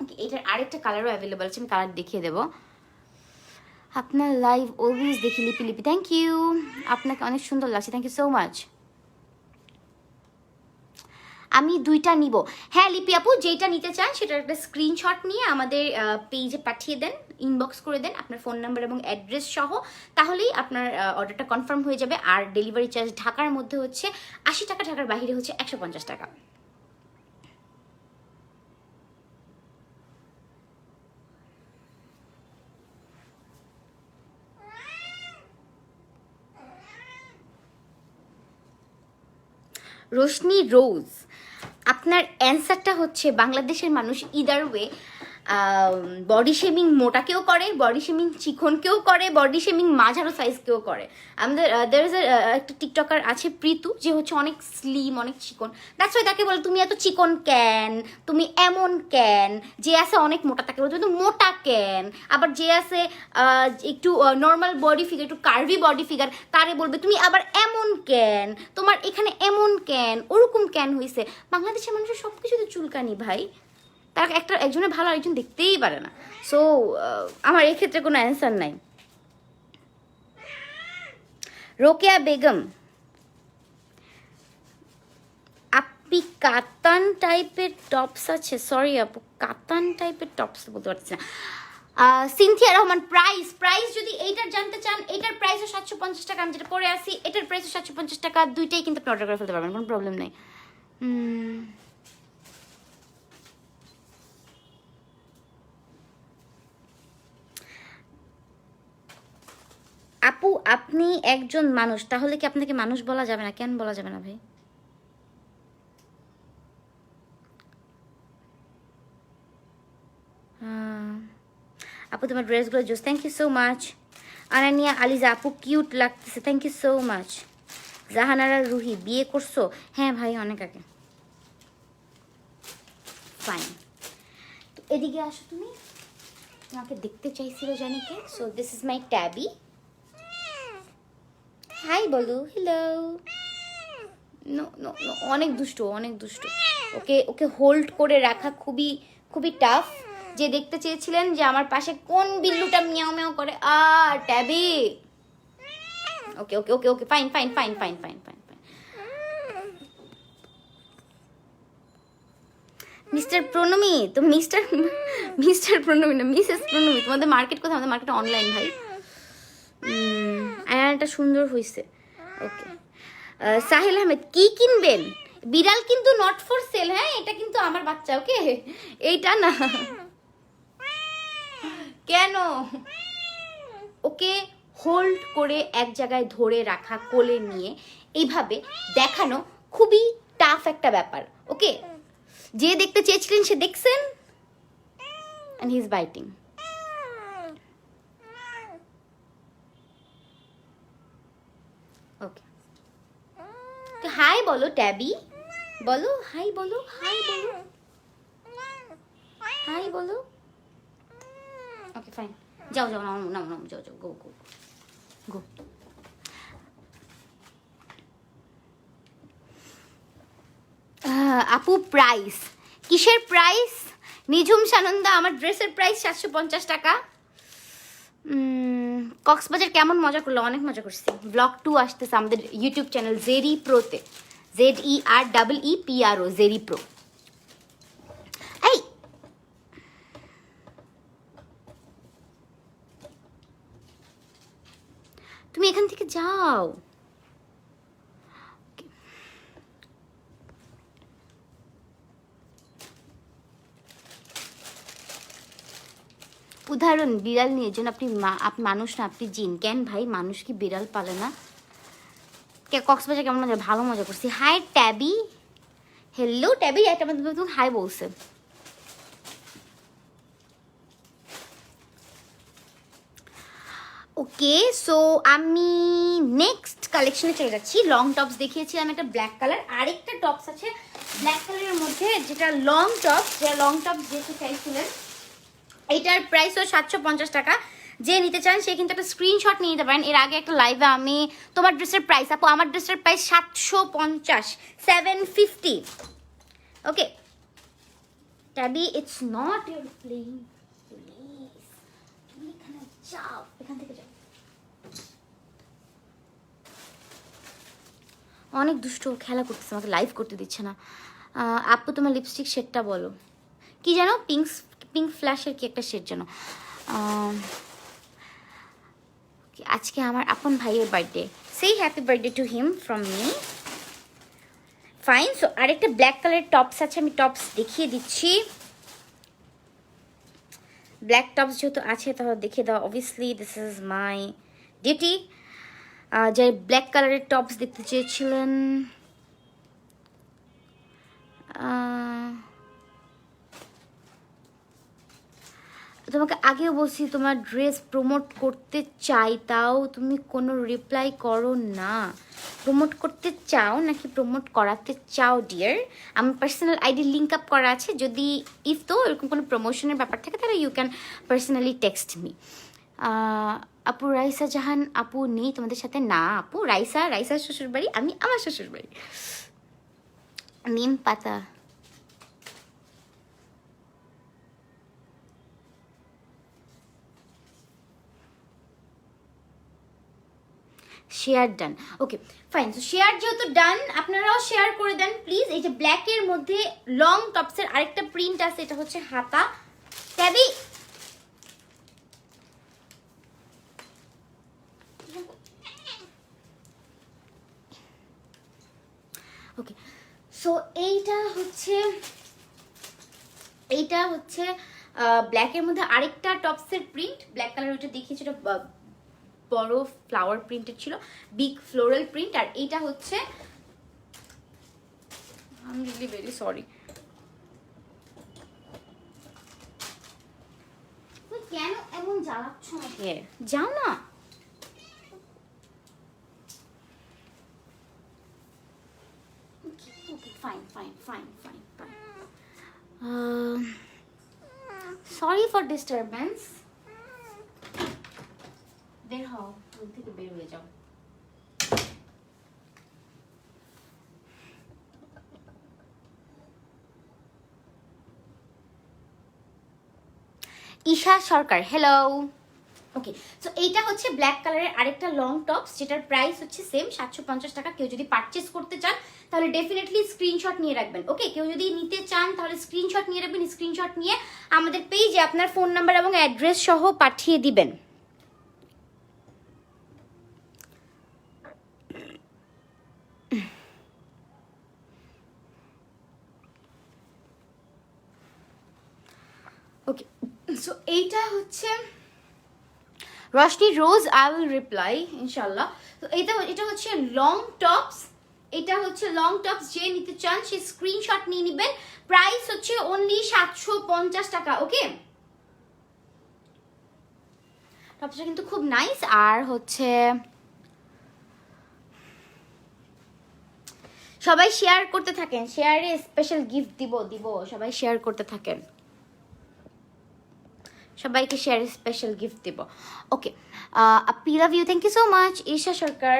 ওকে, এটার আরেকটা কালারও অ্যাভেলেবল আছে, আমি কালার দেখিয়ে দেবো। আপনার লাইভ অলওয়েজ দেখি লিপি। থ্যাংক ইউ, আপনাকে অনেক সুন্দর লাগছে, থ্যাংক ইউ সো মাচ। আমি দুইটা নিব। হ্যাঁ লিপি আপু, যেটা নিতে চান সেটার একটা স্ক্রিনশট নিয়ে আমাদের পেজে পাঠিয়ে দেন, ইনবক্স করে দেন আপনার ফোন নাম্বার এবং অ্যাড্রেস সহ, তাহলেই আপনার অর্ডারটা কনফার্ম হয়ে যাবে। আর ডেলিভারি চার্জ ঢাকার মধ্যে হচ্ছে 80 টাকা, ঢাকার বাইরে হচ্ছে 150 টাকা। রোশনি রোজ, আপনার অ্যান্সারটা হচ্ছে বাংলাদেশের মানুষ ইদার ওয়ে বডি শেমিং মোটাকেও করে, বডি শেমিং চিকনকেও করে, বডি শেমিং মাঝারো সাইজকেও করে। আমাদের দের ইজ একটা টিকটকার আছে প্রীতু, যে হচ্ছে অনেক স্লিম, অনেক চিকন। দ্যাটস ওয়াই তাকে বলে তুমি এত চিকন কেন, তুমি এমন কেন। যে আছে অনেক মোটা তাকে বলে তুমি মোটা কেন। আবার যে আছে একটু নর্মাল বডি ফিগার, একটু কার্ভি বডি ফিগার, তারে বলবে তুমি আবার এমন কেন, তোমার এখানে এমন কেন, ওরকম কেন হয়েছে। বাংলাদেশের মানুষের সব কিছুতে চুলকানি ভাই, তার একজনের ভালো আরেকজন দেখতেই পারে না। সো আমার এক্ষেত্রে কোনো অ্যান্সার নাই। রোকেয়া বেগম, আপনি কাতান টাইপের টপস আছে? সরি আপু, কাতান টাইপের টপস বলতে পারছি না। সিনথিয়া রহমান, প্রাইস যদি এইটার জানতে চান, এটার প্রাইসও 750 টাকা। আমি যেটা পরে আসি এটার প্রাইসও 750 টাকা। দুইটাই কিন্তু আপনি অর্ডার করে ফেলতে পারবেন, কোনো প্রবলেম নেই। আপু আপনি একজন মানুষ, তাহলে কি আপনাকে মানুষ বলা যাবে না? কেন বলা যাবে না ভাই? আপু তোমার ড্রেসগুলো জোস, thank you so much. Anania Aliza, আপু কিউট লাগতেছে, thank you so much. Jahanara Ruhi, বিয়ে করছো? হ্যাঁ ভাই, অনেক আগে। ফাইন, তো এদিকে আসো তুমি, তোমাকে দেখতে চাইছিল জানি কে। So this is my Tabby. Hi বলো, হ্যালো। নো নো নো, অনেক দুষ্ট, অনেক দুষ্ট। ওকে হোল্ড করে রাখা খুবই খুবই টাফ। যে দেখতে চেয়েছিলেন যে আমার পাশে কোন বিল্লুটা মিয়াও মিয়াও করে, Tabby. Okay okay okay okay, fine fine fine fine fine fine fine. Mister Pranami, তো মিস্টার প্রণমী না, মিসেস প্রণমী। তোমাদের মার্কেট কোথায়? আমাদের মার্কেট অনলাইন ভাই। আয়নাটা সুন্দর হয়েছে। ওকে, সাহিল আহমেদ, কি কিনবেন? বিড়াল কিন্তু নট ফর সেল। হ্যাঁ, এটা কিন্তু আমার বাচ্চা। ওকে, এইটা না। কেন? ওকে হোল্ড করে এক জায়গায় ধরে রাখা, কোলে নিয়ে এইভাবে দেখানো খুবই টাফ একটা ব্যাপার। ওকে, যে দেখতে চেয়েছিলেন সে দেখছেন, and he is biting. ওকে, তো হাই বলো ট্যাবি, বলো হাই, বলো হাই, বলো হাই, বলো। ওকে ফাইন, যাও যাও, নাও নাও নাও, যাও যাও, গো গো গো। আপু প্রাইস কিসের প্রাইস? নিঝুম সানন্দা, আমার ড্রেসের প্রাইস 750 টাকা। কক্সবাজার কেমন মজা করলো? অনেক মজা করছি। ব্লগ 2 আসতেছে আমাদের ইউটিউব চ্যানেল জেরি প্রোতে, ZEREEPRO, জেরি প্রো। এই তুমি এখান থেকে যাও। উদাহরণ বিড়াল নিয়ে জন্য আপনি মানুষ না, আপনি জিন। কেন ভাই মানুষ কি বিড়াল পালে না? কক্সবাজার কেমন মজা? ভালো মজা করছি। হাই ট্যাবি, হ্যালো ট্যাবি, একটা তুমি হাই বলছে। ওকে, সো আমি নেক্সট কালেকশনে চলে যাচ্ছি। লং টপস দেখিয়েছিলাম একটা ব্ল্যাক কালার, আরেকটা টপস আছে ব্ল্যাক কালারের মধ্যে যেটা লং টপস, যে লং টপস যেহেতু চাইছিলেন। এইটার প্রাইস হলো 750 টাকা। যে নিতে চান সে কিন্তু একটা স্ক্রিনশট নিয়ে নিতে পারেন। এর আগে একটা লাইভে আমি তোমার ড্রেসের প্রাইস, আপু আমার ড্রেসের price 750, 750। Okay tabby, it's not your playing, please তুমি এখানে যাও, এখান থেকে যাও। অনেক দুষ্ট খেলা করতেছে, আমাকে লাইভ করতে দিচ্ছে না। আপু তোমার লিপস্টিক শেডটা বলো, কি জানো? পিঙ্ক ফ্ল্যাশের কি একটা শেড যেন। আজকে আমার আপন ভাইয়ের বার্থডে, সেই happy birthday to him from me. Fine, so আরেকটা ব্ল্যাক কালারের টপস আছে, আমি টপস দেখিয়ে দিচ্ছি। ব্ল্যাক টপস যেহেতু আছে তাহলে দেখিয়ে দাও, obviously this is my duty. যে ব্ল্যাক কালারের টপস দেখতে চেয়েছিলেন, তোমাকে আগেও বলছি তোমার ড্রেস প্রমোট করতে চাই, তাও তুমি কোনো রিপ্লাই করো না। প্রমোট করতে চাও নাকি প্রমোট করাতে চাও ডিয়ার? আমার পার্সোনাল আইডি লিঙ্ক আপ করা আছে, যদি ইফ তো এরকম কোনো প্রমোশনের ব্যাপার থাকে তাহলে you can personally text me. আপু রাইসা জাহান আপু নেই তোমাদের সাথে? না আপু, রাইসার শ্বশুরবাড়ি, আমি আমার শ্বশুরবাড়ি। নিম পাতা, share done. Okay fine, so share যেহেতু ডান, আপনারাও শেয়ার করে দেন প্লিজ। এই যে ব্ল্যাকের মধ্যে লং টপসের আরেকটা প্রিন্ট আছে, এটা হচ্ছে হাতা। ট্যাবি, ওকে সো এইটা হচ্ছে ব্ল্যাকের মধ্যে আরেকটা টপসের প্রিন্ট। ব্ল্যাক কালার ওইটা দেখিয়েছি, ওটা বড় ফ্লাওয়ার প্রিন্টেড ছিল, বিগ ফ্লোরাল প্রিন্ট। আর এইটা হচ্ছে, I am really very sorry, কেন এমন জ্বালাচ্ছ আমাকে? যাও না। Fine. Sorry for disturbance. বের হও, রুম থেকে বের হয়ে যাও। ঈশা সরকার, হ্যালো। ওকে, সো এইটা হচ্ছে ব্ল্যাক কালারের আরেকটা লং টপস, যেটার প্রাইস হচ্ছে সেম 750 টাকা। কেউ যদি পারচেস করতে চান তাহলে ডেফিনেটলি স্ক্রিনশট নিয়ে রাখবেন। ওকে, কেউ যদি নিতে চান তাহলে স্ক্রিনশট নিয়ে রাখবেন। স্ক্রিনশট নিয়ে আমাদের পেজে আপনার ফোন নাম্বার এবং অ্যাড্রেস সহ পাঠিয়ে দিবেন। ওকে, সো এইটা হচ্ছে রশনি রোজ, আই উইল রিপ্লাই ইনশাল্লাহ। তো এটা হচ্ছে লং টপস, এটা হচ্ছে লং টপস। যে নিতে চান সে স্ক্রিনশট নিয়ে নেবেন। প্রাইস হচ্ছে অনলি 750 টাকা। ওকে, টপসটা কিন্তু খুব নাইস। আর হচ্ছে সবাই শেয়ার করতে থাকেন, শেয়ারে স্পেশাল গিফট দিব। সবাই শেয়ার করতে থাকেন, সবাইকে শেয়ার স্পেশাল গিফট দেব। ওকে, আপি love you, thank you so much. Isha Sarkar,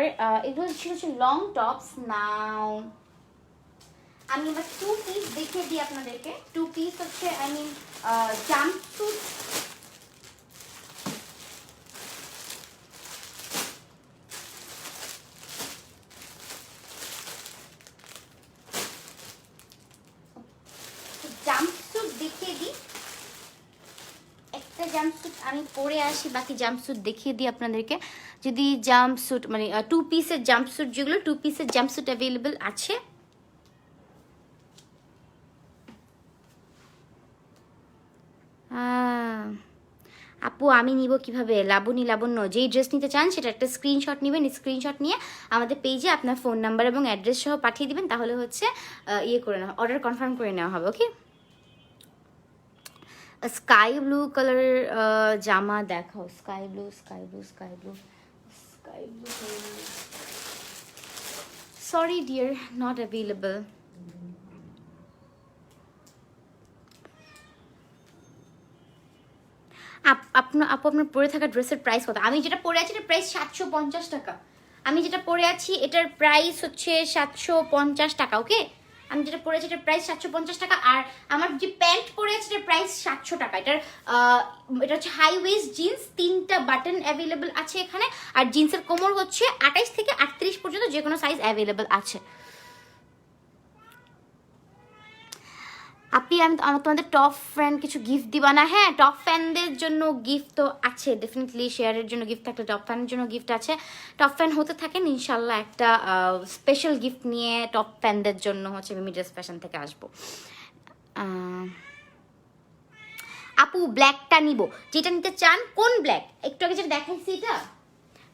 এগুলো ছিল লং টপস। নাও আমি এবার 2 পিস দেখিয়ে দিই আপনাদেরকে। 2 পিস হচ্ছে আই মিন জাম্পস্যুট। জাম্পস্যুট দেখিয়ে দিই, একটা জাম্পস্যুট আমি পরে আসি, বাকি জাম্পস্যুট দেখিয়ে দিই আপনাদেরকে। যদি জাম্পস্যুট মানে 2 পিসের জাম্পস্যুট, যেগুলো 2 পিসের জাম্পস্যুট অ্যাভেলেবল আছে। আপু আমি নিব কিভাবে? লাবণ্য যেই ড্রেস নিতে চান সেটা একটা স্ক্রিনশট নেবেন, স্ক্রিনশট নিয়ে আমাদের পেজে আপনার ফোন নাম্বার এবং অ্যাড্রেস সহ পাঠিয়ে দিবেন, তাহলে হচ্ছে ইয়ে করে নেওয়া, অর্ডার কনফার্ম করে নেওয়া হবে। ওকে, স্কাই ব্লু কালারের জামা দেখাও। Sky blue sorry dear, not available. আপনার পরে থাকা ড্রেসের প্রাইস কত? আমি যেটা পরে আছি এটার প্রাইস 750 টাকা। আমি যেটা পরে আছি এটার প্রাইস হচ্ছে 750 টাকা। ওকে, আমি যেটা পরে আছি এটার প্রাইস 750 টাকা। আর আমার যে প্যান্ট পরে আছে এটার প্রাইস 700 টাকা। এটা হচ্ছে হাই ওয়েস্ট জিন্স, 3টা বাটন অ্যাভেলেবল আছে এখানে। আর জিন্সের কোমর হচ্ছে 28 থেকে 38 পর্যন্ত যে কোনো সাইজ অ্যাভেলেবল আছে। আমি তোমাদের টপ ফ্যান কিছু গিফট দিবা না? হ্যাঁ, টপ ফ্যানদের জন্য গিফট তো আছে ডেফিনেটলি, শেয়ারের জন্য গিফট থাকলে টপ ফ্যানের জন্য গিফট আছে। টপ ফ্যান হতে থাকেন ইনশাল্লাহ, একটা স্পেশাল গিফট নিয়ে টপ ফ্যানদের জন্য হচ্ছে মিমি ড্রেস ফ্যাশন থেকে আসবো। আপু ব্ল্যাকটা নিব, যেটা নিতে চান। কোন ব্ল্যাক? একটু আগে যেটা দেখাইছি এটা,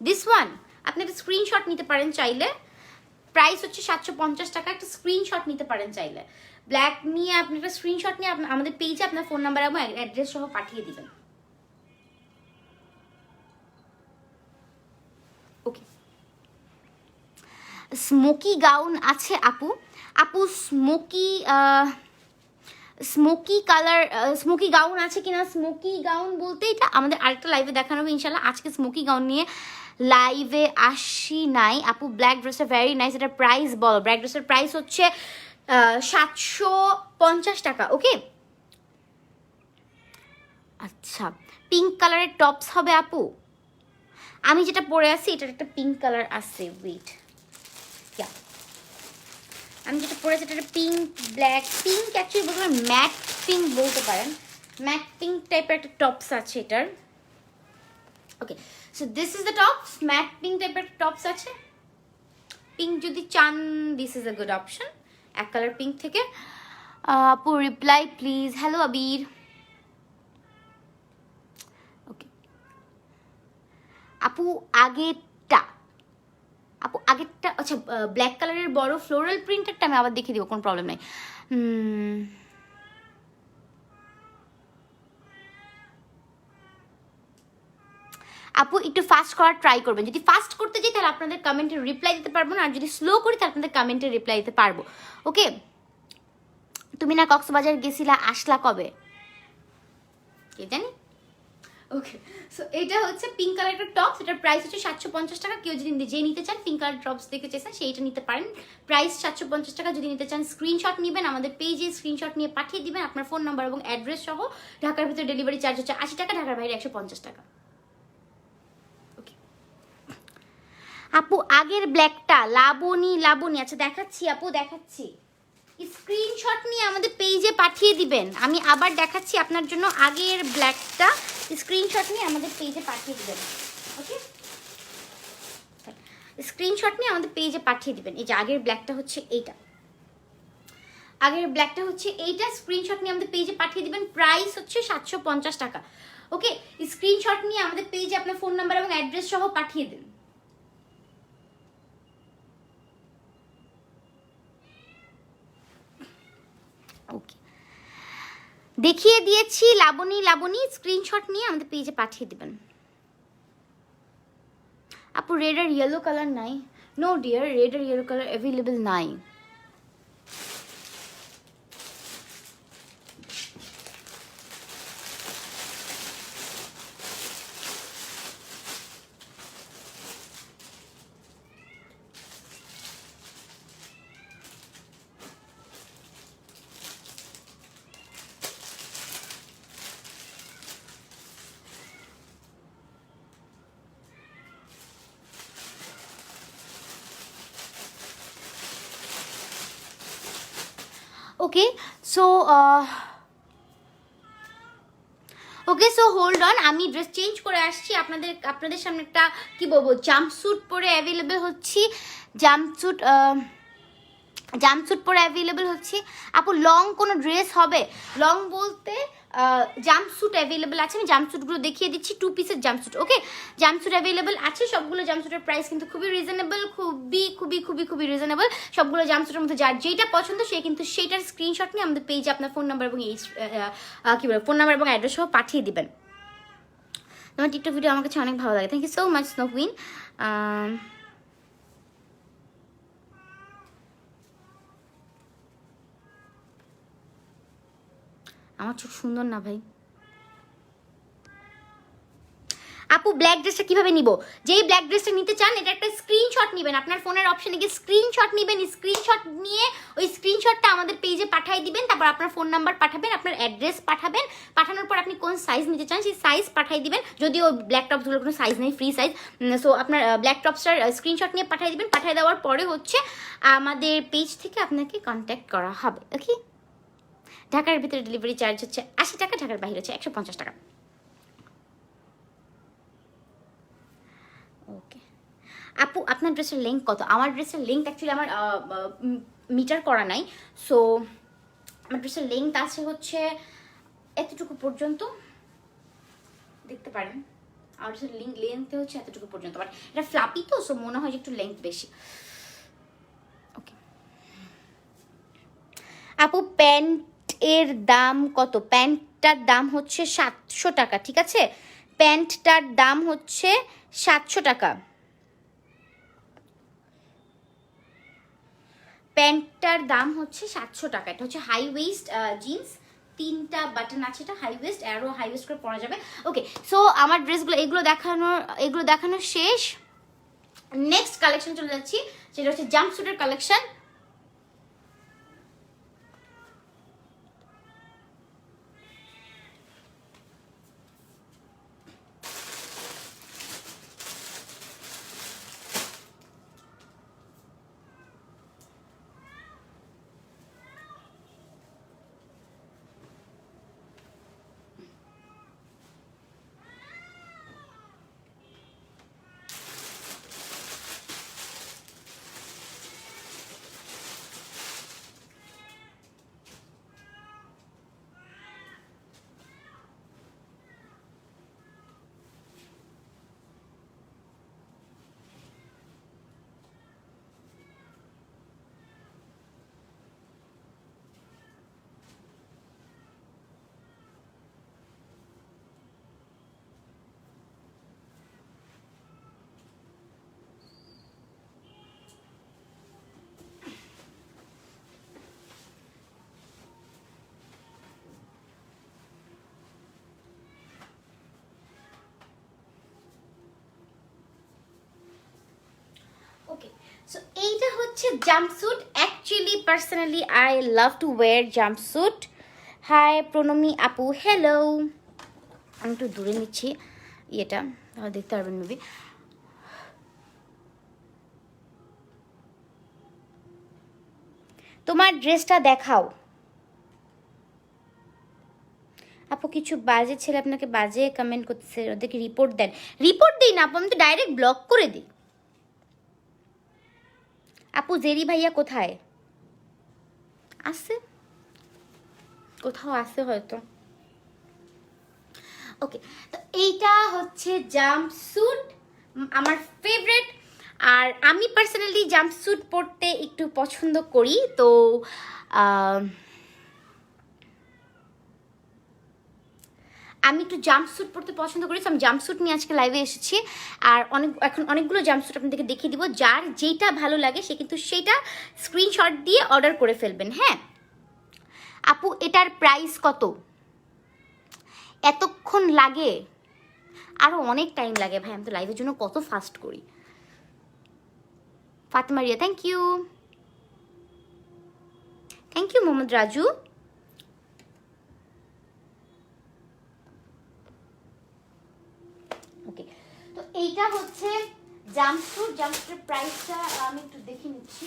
দিস ওয়ান। আপনি একটা স্ক্রিনশট নিতে পারেন চাইলে, প্রাইস হচ্ছে 750 টাকা। একটা স্ক্রিনশট নিতে পারেন চাইলে, ব্ল্যাক নিয়ে আপনি একটা স্ক্রিনশট নিয়ে আমাদের পেজে আপনার ফোন নাম্বার এবং অ্যাড্রেস সহ পাঠিয়ে দিবেন। ওকে, স্মোকি গাউন আছে আপু? স্মোকি কালার স্মোকি গাউন আছে কিনা? স্মোকি গাউন বলতে এটা আমাদের আরেকটা লাইভে দেখানো হবে ইনশাল্লাহ। আজকে স্মোকি গাউন নিয়ে লাইভে আসি নাই আপু। ব্ল্যাক ড্রেসটা ভেরি নাইস, এটার প্রাইস বলো। ব্ল্যাক ড্রেসের প্রাইস হচ্ছে 750 টাকা। ওকে, আচ্ছা, পিঙ্ক কালারের টপস হবে আপু? আমি যেটা পরে আছি এটার একটা পিঙ্ক কালার আছে, ওয়েট, আমি যেটা পরে আছি এটা পিঙ্ক, ব্ল্যাক পিঙ্ক, অ্যাকচুয়ালি বলতে পারেন ম্যাট পিঙ্ক বলতে পারেন, ম্যাট পিঙ্ক টাইপের একটা টপস আছে এটার। Okay, so this is the tops, matte pink টাইপের টপস আছে। পিঙ্ক যদি চান, this is a good option, এক কালার পিঙ্ক থেকে। আপু reply please. Hello Abir. Okay আপু, আগেরটা আচ্ছা, ব্ল্যাক কালারের বড় ফ্লোরাল প্রিন্টারটা আমি আবার দেখিয়ে দিব, কোনো প্রবলেম নাই। আপু একটু ফাস্ট করার ট্রাই করবেন। যদি ফাস্ট করতে যাই তাহলে আপনাদের কমেন্টের রিপ্লাই দিতে পারবো না, আর যদি স্লো করি তাহলে আপনাদের কমেন্টের রিপ্লাই দিতে পারবো। ওকে, তুমি না কক্সবাজার গেছিলা, আসলা কবে? কে জানি। ওকে, সো এটা হচ্ছে পিঙ্ক কালারের টপস, এটার প্রাইস হচ্ছে 750 টাকা। কেউ যদি যে নিতে চান, পিঙ্ক কালার টপস দেখে চেয়েছেন সেইটা নিতে পারেন, প্রাইস 750 টাকা। যদি নিতে চান স্ক্রিনশট নেবেন, আমাদের পেজে স্ক্রিনশট নিয়ে পাঠিয়ে দিবেন আপনার ফোন নাম্বার এবং অ্যাড্রেস সহ। ঢাকার ভিতরে ডেলিভারি চার্জ হচ্ছে 80 টাকা, ঢাকার বাইরে 150 টাকা। আপু আগের ব্ল্যাকটা লাবণী, আচ্ছা দেখাচ্ছি আপু, দেখাচ্ছি, স্ক্রিনশট নিয়ে আমাদের পেজে পাঠিয়ে দিবেন। আমি আবার দেখাচ্ছি আপনার জন্য, আগের ব্ল্যাকটা স্ক্রিনশট নিয়ে আমাদের পেজে পাঠিয়ে দিবেন। ওকে, স্ক্রিনশট নিয়ে আমাদের পেজে পাঠিয়ে দিবেন। এই যে আগের ব্ল্যাকটা হচ্ছে এইটা, স্ক্রিনশট নিয়ে আমাদের পেজে পাঠিয়ে দিবেন, প্রাইস হচ্ছে 750 টাকা। ওকে, স্ক্রিনশট নিয়ে আমাদের পেজে আপনার ফোন নাম্বার এবং অ্যাড্রেস সহ পাঠিয়ে দিন। ওকে, দেখিয়ে দিয়েছি লাবণী, স্ক্রিনশট নিয়ে আমাদের পেজে পাঠিয়ে দিবেন। আপু রেড আর ইয়েলো কালার নাই? নো ডিয়ার, রেড আর ইয়েলো কালার অ্যাভেলেবল নাই। ওকে, সো হোল্ড অন, আমি ড্রেস চেঞ্জ করে আসছি। আপনাদের সামনে একটা কি বলবো, জাম্পস্যুট পরে অ্যাভেলেবেল হচ্ছি, জাম্পস্যুট পরে অ্যাভেলেবেল হচ্ছি। আপু লং কোনো ড্রেস হবে? লং বলতে জাম্পস্যুট অ্যাভেলেবেল আছে, আমি জাম্পস্যুটগুলো দেখিয়ে দিচ্ছি, 2 পিসের জাম্পস্যুট। ওকে, জাম্পস্যুট অ্যাভেলেবেল আছে, সবগুলো জাম্পস্যুটের প্রাইস কিন্তু খুবই রিজনেবল, খুবই খুবই খুবই খুবই রিজনেবল। সবগুলো জাম্পস্যুটের মধ্যে যার যেটা পছন্দ সে কিন্তু সেইটার স্ক্রিনশট নিয়ে আমাদের পেজে আপনার ফোন নাম্বার এবং কী বলে ফোন নাম্বার এবং অ্যাড্রেস সহ পাঠিয়ে দিবেন। তোমার টিকটক ভিডিও আমার কাছে অনেক ভালো লাগে, thank you so much snow queen. আমার চোখ সুন্দর না ভাই? আপু ব্ল্যাক ড্রেসটা কিভাবে নিব? যেই ব্ল্যাক ড্রেসটা নিতে চান এটা একটা স্ক্রিনশট নেবেন, আপনার ফোনের অপশনে গিয়ে স্ক্রিনশট নেবেন, স্ক্রিনশট নিয়ে ওই স্ক্রিনশটটা আমাদের পেজে পাঠিয়ে দিবেন, তারপর আপনার ফোন নাম্বার পাঠাবেন, আপনার অ্যাড্রেস পাঠাবেন, পাঠানোর পর আপনি কোন সাইজ নিতে চান সেই সাইজ পাঠিয়ে দিবেন। যদিও ব্ল্যাক টপসগুলোর কোনো সাইজ নেই, ফ্রি সাইজ, সো আপনার ব্ল্যাক টপসটার স্ক্রিনশট নিয়ে পাঠিয়ে দিবেন। পাঠিয়ে দেওয়ার পরে হচ্ছে আমাদের পেজ থেকে আপনাকে কন্ট্যাক্ট করা হবে। ওকে, ঢাকার ভিতরে ডেলিভারি চার্জ হচ্ছে 80 টাকা, ঢাকার বাইরে হচ্ছে 150 টাকা। ওকে আপু, আপনার ড্রেসের লেন্থ কত? আমার ড্রেসের লেন্থ অ্যাকচুয়ালি আমার মিটার করা নাই, সো আমার ড্রেসের লেন্থ আছে হচ্ছে এতটুকু পর্যন্ত, দেখতে পারেন আমার ড্রেসের লেন্থ হচ্ছে এতটুকু পর্যন্ত, বাট এটা ফ্লাপি তো, সো মনে হয় যে একটু লেন্থ বেশি। ওকে আপু, প্যান্টের দাম কত? প্যান্টটার দাম হচ্ছে 700 টাকা, ঠিক আছে? প্যান্টটার দাম হচ্ছে 700 টাকা। প্যান্টটার দাম হচ্ছে 700 টাকা। এটা হচ্ছে হাই ওয়েস্ট জিন্স, 3টা বাটন আছে, এটা হাই ওয়েস্ট, আরও হাই ওয়েস্ট করে পরা যাবে। ওকে, সো আমার ড্রেসগুলো এগুলো দেখানো শেষ। নেক্সট কালেকশন চলে যাচ্ছি, সেটা হচ্ছে জাম্পস্যুটের কালেকশন। ওকে, সো এইটা হচ্ছে jumpsuit. Actually personally I love to wear jumpsuit. Hi Pranami আপু, হ্যালো। আমি একটু দূরে নিচ্ছি ইয়েটা, তাহলে দেখতে পারবেন মেবি। তোমার ড্রেসটা দেখাও আপু। কিছু বাজে ছেলে আপনাকে বাজে কমেন্ট করতেছে, ওদেরকে রিপোর্ট দেন। রিপোর্ট দিই না আপু, আমি তো ডাইরেক্ট ব্লক করে দিই। আপু জেরি ভাইয়া কোথায় আছে? কোথাও আছে হয়তো। ওকে, তো এইটা হচ্ছে জাম্পস্যুট, আমার ফেভারিট। আর আমি পার্সোনালি জাম্পস্যুট পরতে একটু পছন্দ করি, তো আমি একটু জাম্পস্যুট পরতে পছন্দ করি, তো আমি জাম্পস্যুট নিয়ে আজকে লাইভে এসেছি। আর এখন অনেকগুলো জাম্পস্যুট আপনাদেরকে দেখিয়ে দিব, যার যেটা ভালো লাগে সে কিন্তু সেইটা স্ক্রিনশট দিয়ে অর্ডার করে ফেলবেন। হ্যাঁ আপু, এটার প্রাইস কত? এতক্ষণ লাগে? আরও অনেক টাইম লাগে ভাই, আমি তো লাইভের জন্য কত ফাস্ট করি। Fatema Riya, thank you Mohammad Raju. Okay, তো এইটা হচ্ছে জাম্পস্যুটের প্রাইসটা আমি একটু দেখে নিচ্ছি।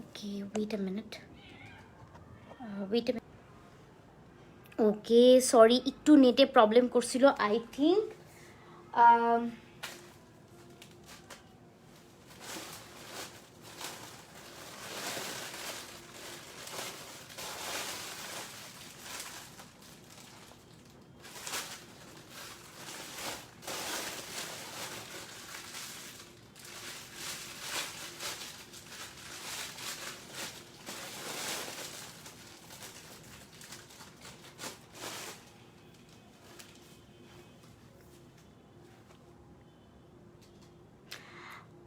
Okay, wait a minute. Okay sorry, একটু নেটে প্রবলেম করছিল আই থিঙ্ক।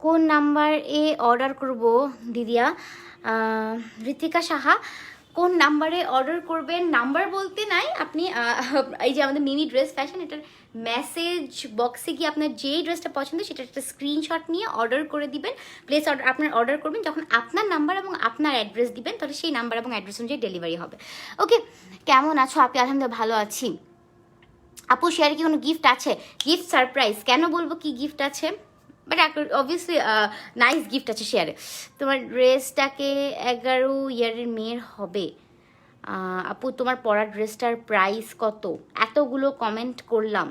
কোন নাম্বারে অর্ডার করব দিদিয়া? ঋতিকা সাহা, কোন নাম্বারে অর্ডার করবেন? নাম্বার বলতে নাই, আপনি এই যে আমাদের মিমি ড্রেস ফ্যাশন, এটার মেসেজ বক্সে গিয়ে আপনার যেই ড্রেসটা পছন্দ সেটা একটা স্ক্রিনশট নিয়ে অর্ডার করে দিবেন। প্লেস অর্ডার আপনার অর্ডার করবেন, যখন আপনার নাম্বার এবং আপনার অ্যাড্রেস দিবেন তাহলে সেই নাম্বার এবং অ্যাড্রেস অনুযায়ী ডেলিভারি হবে। ওকে, কেমন আছো আপনি? আলহামদুলিল্লাহ ভালো আছি। আপু শেয়ারে কি কোনো গিফট আছে? গিফট সারপ্রাইজ কেন বলবো কি গিফট আছে, বাট অবভিয়াসলি নাইস গিফট আছে শেয়ারে। তোমার ড্রেসটাকে 11 ইয়ারের মেয়ের হবে। আপু তোমার পরা ড্রেসটার প্রাইস কত? এতগুলো কমেন্ট করলাম।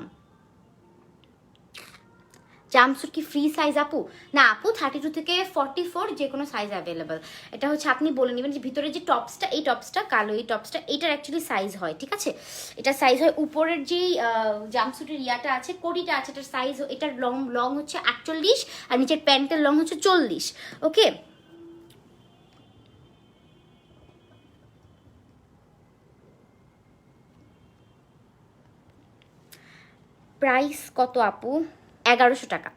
জাম্পস্যুট কি ফ্রি সাইজ আপু? না আপু, 32 থেকে 44 যে কোনো সাইজ অ্যাভেলেবেল। এটা হচ্ছে আপনি বলে নেবেন যে ভিতরে যে টপসটা, এই টপসটা কালো, এই টপসটা এইটার অ্যাকচুয়ালি সাইজ হয়, ঠিক আছে? এটা সাইজ হয় উপরের যেই জাম্পস্যুটের ইয়াটা আছে, কোটিটা আছে, এটার সাইজ, এটার লং হচ্ছে 48 আর নিচের প্যান্টের লং হচ্ছে 40। ওকে, প্রাইস কত আপু? 1100 টাকা।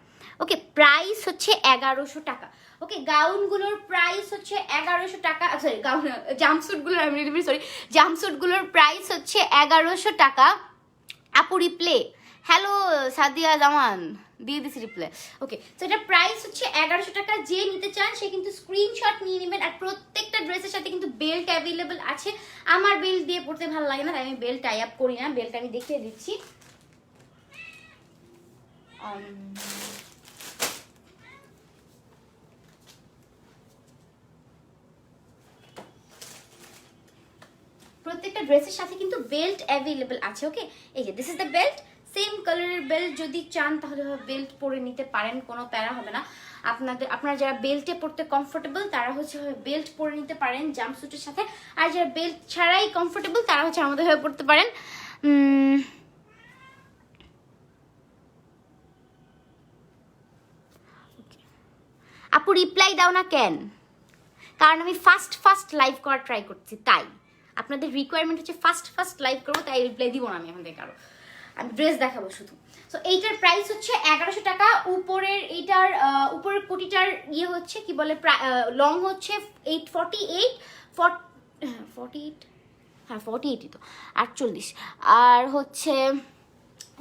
ওকে, প্রাইস হচ্ছে 1100 টাকা। ওকে, গাউনগুলোর প্রাইস হচ্ছে 1100 টাকা। সরি, গাউন, জাম্পস্যুটগুলোর, আমি রিলি সরি, জাম্পস্যুটগুলোর প্রাইস হচ্ছে 1100 টাকা। আপু রিপ্লে, হ্যালো সাদিয়া জামান, দিয়ে দিছি রিপ্লে। ওকে, তো এটার প্রাইস হচ্ছে 1100 টাকা। যে নিতে চান সে কিন্তু স্ক্রিনশট নিয়ে নেবেন। আর প্রত্যেকটা ড্রেসের সাথে কিন্তু বেল্ট অ্যাভেলেবেল আছে। আমার বেল্ট দিয়ে পড়তে ভালো লাগে না, তাই আমি বেল্ট টাই আপ করি না। বেল্ট আমি দেখিয়ে দিচ্ছি। প্রত্যেকটা ড্রেসের সাথে কিন্তু বেল্ট অ্যাভেলেবেল আছে। ওকে, এই যে this is the belt, same কালারের বেল্ট। যদি চান তাহলে বেল্ট পরে নিতে পারেন, কোনো প্যারা হবে না। আপনারা যারা বেল্টে পড়তে কমফোর্টেবল তারা হচ্ছে বেল্ট পরে নিতে পারেন জাম্পস্যুটের সাথে, আর যারা বেল্ট ছাড়াই কমফোর্টেবল তারা হচ্ছে আমাদের হয়ে পড়তে পারেন। আপু রিপ্লাই দাও না কেন? কারণ আমি ফার্স্ট লাইভ করার ট্রাই করছি, তাই আপনাদের রিকোয়ারমেন্ট হচ্ছে ফার্স্ট লাইভ করবো, তাই রিপ্লাই দিব না আমি এখন থেকে। আরো আমি ড্রেস দেখাবো শুধু। সো এইটার প্রাইস হচ্ছে 1100 টাকা। উপরের এইটার উপরের কোটিটার ইয়ে হচ্ছে কি বলে, লং হচ্ছে 848, 48, হ্যাঁ 48ই তো, 48। আর হচ্ছে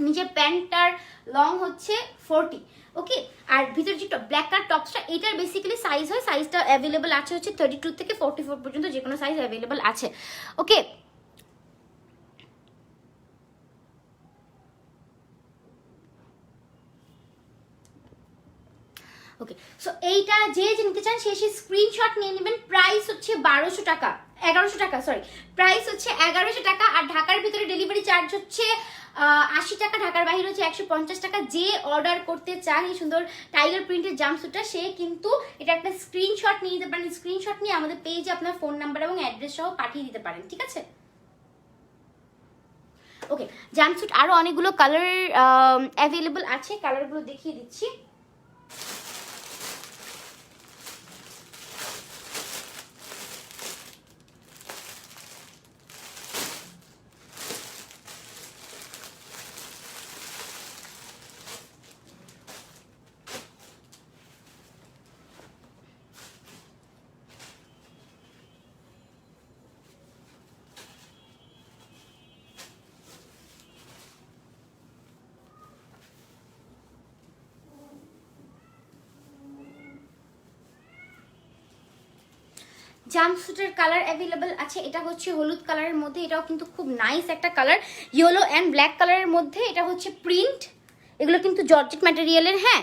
নিচের প্যান্টটার লং হচ্ছে 40। ওকে, আর ভিতরে যে ব্ল্যাক কালার টপসটা, এটার বেসিক্যালি সাইজ হয়, সাইজটা অ্যাভেলেবল আছে হচ্ছে 32 থেকে 44 পর্যন্ত, যে কোনো সাইজ অ্যাভেলেবল আছে। ওকে, ওকে, সো এইটা যে নিতে চান সে স্ক্রিনশট নিয়ে নেবেন। প্রাইস হচ্ছে 1200 টাকা, 1100 টাকা, সরি, প্রাইস হচ্ছে 1100 টাকা। আর ঢাকার ভিতরে ডেলিভারি চার্জ হচ্ছে 80 টাকা, ঢাকার বাইরে হচ্ছে 150 টাকা। যে অর্ডার করতে চান এই সুন্দর টাইগার প্রিন্টের জাম্পস্যুটটা, সে কিন্তু এটা একটা স্ক্রিনশট নিয়ে নিতে পারেন। স্ক্রিনশট নিয়ে আমাদের পেজে আপনার ফোন নাম্বার এবং অ্যাড্রেস সহ পাঠিয়ে দিতে পারেন, ঠিক আছে? ওকে, জাম্পস্যুট আরো অনেকগুলো কালার অ্যাভেলেবল আছে, কালারগুলো দেখিয়ে দিচ্ছি। জাম্পস্যুটের কালার অ্যাভেলেবেল আছে। এটা হচ্ছে হলুদ কালারের মধ্যে, এটাও কিন্তু খুব নাইস একটা কালার। ইয়েলো অ্যান্ড ব্ল্যাক কালারের মধ্যে, এটা হচ্ছে প্রিন্ট। এগুলো কিন্তু জর্জেট ম্যাটেরিয়ালের। হ্যাঁ,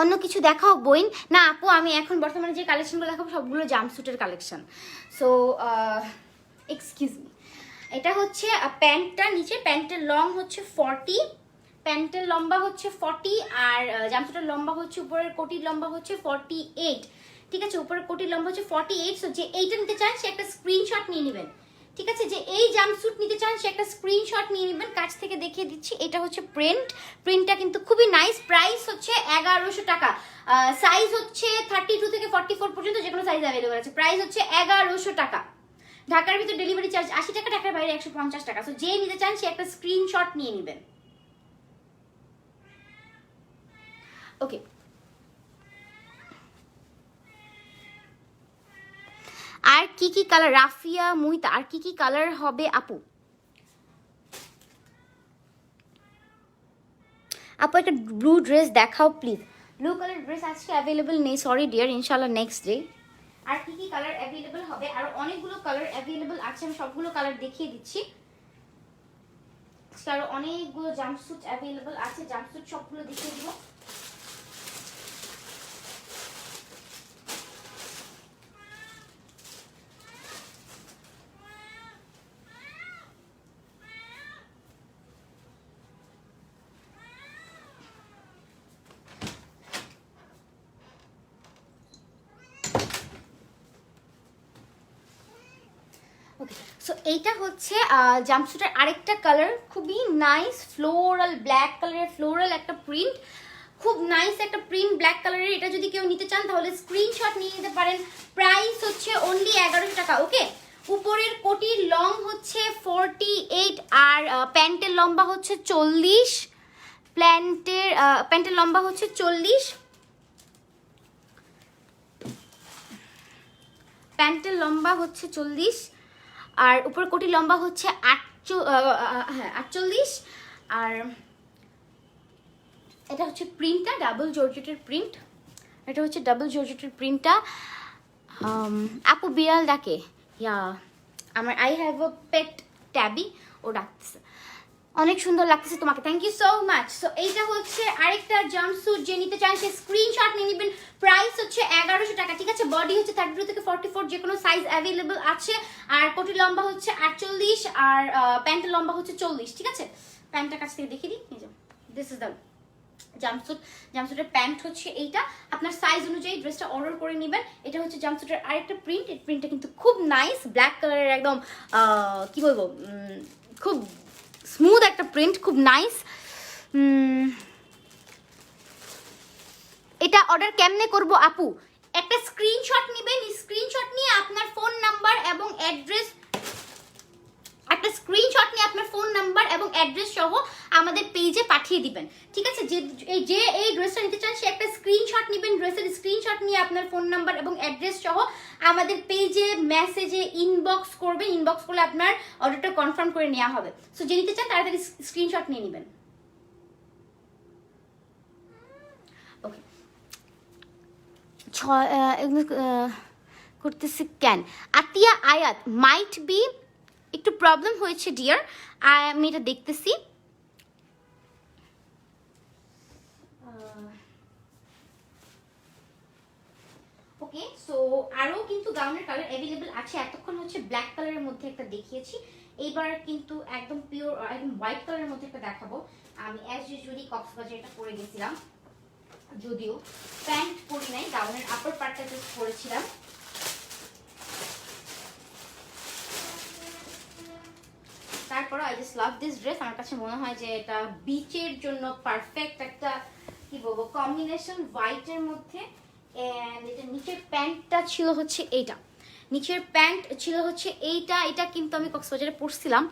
অন্য কিছু দেখাও বইন? না আপু, আমি এখন বর্তমানে যে কালেকশনগুলো দেখাবো সবগুলো জাম্পস্যুটের কালেকশন। সো এক্সকিউজ মি, এটা হচ্ছে প্যান্টটা, নিচে প্যান্টের লং হচ্ছে 40, প্যান্টের লম্বা হচ্ছে 40, আর জাম্পস্যুটের লম্বা হচ্ছে, উপরের কোটির লম্বা হচ্ছে 48, ঠিক আছে? উপরের কোটির লম্বা হচ্ছে 48। সো যে এইটা নিতে চান সে একটা স্ক্রিনশট নিয়ে নেবেন, ঠিক আছে? যে এই জাম্পস্যুট নিতে চান সে একটা স্ক্রিনশট নিয়ে নেবেন। কাছ থেকে দেখিয়ে দিচ্ছি, এটা হচ্ছে প্রিন্টটা কিন্তু খুবই নাইস। প্রাইস হচ্ছে 1100 টাকা। সাইজ হচ্ছে 32 থেকে 44 পর্যন্ত, যে কোনো সাইজ অ্যাভেলেবল আছে। প্রাইস হচ্ছে 1100 টাকা। ঢাকার ভিতরে ডেলিভারি চার্জ 80 টাকা, ঢাকার বাইরে 150 টাকা। সো যে নিতে চান সে একটা স্ক্রিনশট নিয়ে নেবেন। ওকে, আর কি কি কালার, রাফিয়া মুহিতা, আর কি কি কালার হবে আপু? আপু একটা ব্লু ড্রেস দেখাও প্লিজ। ব্লু কালার ড্রেস আজকে অ্যাভেলেবল নেই, সরি ডিয়ার, ইনশাল্লাহ নেক্সট ডে। আর কি কি কালার অ্যাভেলেবল হবে? আর অনেকগুলো কালার অ্যাভেলেবল আছে, আমি সবগুলো কালার দেখিয়ে দিচ্ছি। আরো অনেকগুলো জাম্পস্যুট অ্যাভেলেবল আছে, জাম্পস্যুট সবগুলো দেখিয়ে দিব। ওকে, সো এইটা হচ্ছে জাম্পস্যুটের আরেকটা কালার, খুবই নাইস ফ্লোরাল ব্ল্যাক কালারের, ফ্লোরাল একটা প্রিন্ট, খুব নাইস একটা প্রিন্ট ব্ল্যাক কালারের। এটা যদি কেউ নিতে চান তাহলে স্ক্রিনশট নিয়ে নিতে পারেন। প্রাইস হচ্ছে অনলি 1100 টাকা। ওকে, উপরের কোটির লং হচ্ছে 48 আর প্যান্টের লম্বা হচ্ছে 40, প্যান্টের লম্বা হচ্ছে 40, প্যান্টের লম্বা হচ্ছে 40 আর উপর কোটি লম্বা হচ্ছে 48। আর এটা হচ্ছে প্রিন্টটা ডাবল জর্জেটের প্রিন্ট, এটা হচ্ছে ডাবল জর্জেটের প্রিন্টটা। আপু বিড়াল ডাকে, ইয়া আমার I have a pet Tabby, ও ডাকতেছে, অনেক সুন্দর লাগতেছে তোমাকে, thank you so much. So এইটা হচ্ছে আরেকটা জাম্পস্যুট, যে নিতে চান সে স্ক্রিনশট নিয়ে নেবেন। প্রাইস হচ্ছে 1100 টাকা, ঠিক আছে। বডি হচ্ছে 32 থেকে 44, যে কোনো সাইজ অ্যাভেলেবল আছে। আর কোটি লম্বা হচ্ছে 48 আর প্যান্টের লম্বা হচ্ছে 40, ঠিক আছে। প্যান্টটার কাছ থেকে দেখিয়ে দিই, এই যে দিস ইজ দ্য জাম্পস্যুট। জাম্পস্যুটের প্যান্ট হচ্ছে এইটা, আপনার সাইজ অনুযায়ী ড্রেসটা অর্ডার করে নেবেন। এটা হচ্ছে জাম্পস্যুটের আরেকটা প্রিন্ট, এই প্রিন্টটা কিন্তু খুব নাইস, ব্ল্যাক কালারের একদম কি বলবো, খুব স্মুথ একটা প্রিন্ট, খুব নাইস। এটা অর্ডার কেমনে করব আপু? একটা স্ক্রিনশট নেবেন, স্ক্রিনশট নিয়ে আপনার ফোন নাম্বার এবং অ্যাড্রেস, একটা স্ক্রিনশট নিয়ে আপনার ফোন নাম্বার এবং অ্যাড্রেস সহ আমাদের পেজে পাঠিয়ে দিবেন, ঠিক আছে। যে এই ড্রেসটা নিতে চান সে একটা স্ক্রিনশট নেবেন, ড্রেসের স্ক্রিনশট নিয়ে আপনার ফোন নাম্বার এবং অ্যাড্রেস সহ আমাদের পেজে মেসেজে ইনবক্স করবেন, ইনবক্স করলে আপনার অর্ডারটা কনফার্ম করে নেওয়া হবে। সো যে নিতে চান তাড়াতাড়ি স্ক্রিনশট নিয়ে নেবেন। ওকে, করতেছি কেন আতিয়া আয়াত, মাইট বি একটু প্রবলেম হয়েছে ডিয়ার, আমি এটা দেখতেছি। ওকে, সো আরও কিন্তু গাউনের কালার অ্যাভেলেবল আছে। এতক্ষণ হচ্ছে ব্ল্যাক কালারের মধ্যে একটা দেখিয়েছি, এইবার কিন্তু একদম পিওর একদম হোয়াইট কালারের মধ্যে একটা দেখাবো। আমি অ্যাজ ইউজুয়ালি কক্সবাজার এটা পরে গেছিলাম, যদিও প্যান্ট পরি নাই, গাউনের আপার পার্টটা জাস্ট পরেছিলাম। তারপরে I just love this dress, আমার কাছে মনে হয় যে এটা বিচের জন্য পারফেক্ট একটা কি বলবো কম্বিনেশন, হোয়াইটের মধ্যে। এন্ড এটা নিচের প্যান্টটা ছিল হচ্ছে এইটা, নিচের প্যান্ট ছিল হচ্ছে এইটা, এটা কিন্তু আমি কক্সবাজারে পরছিলাম।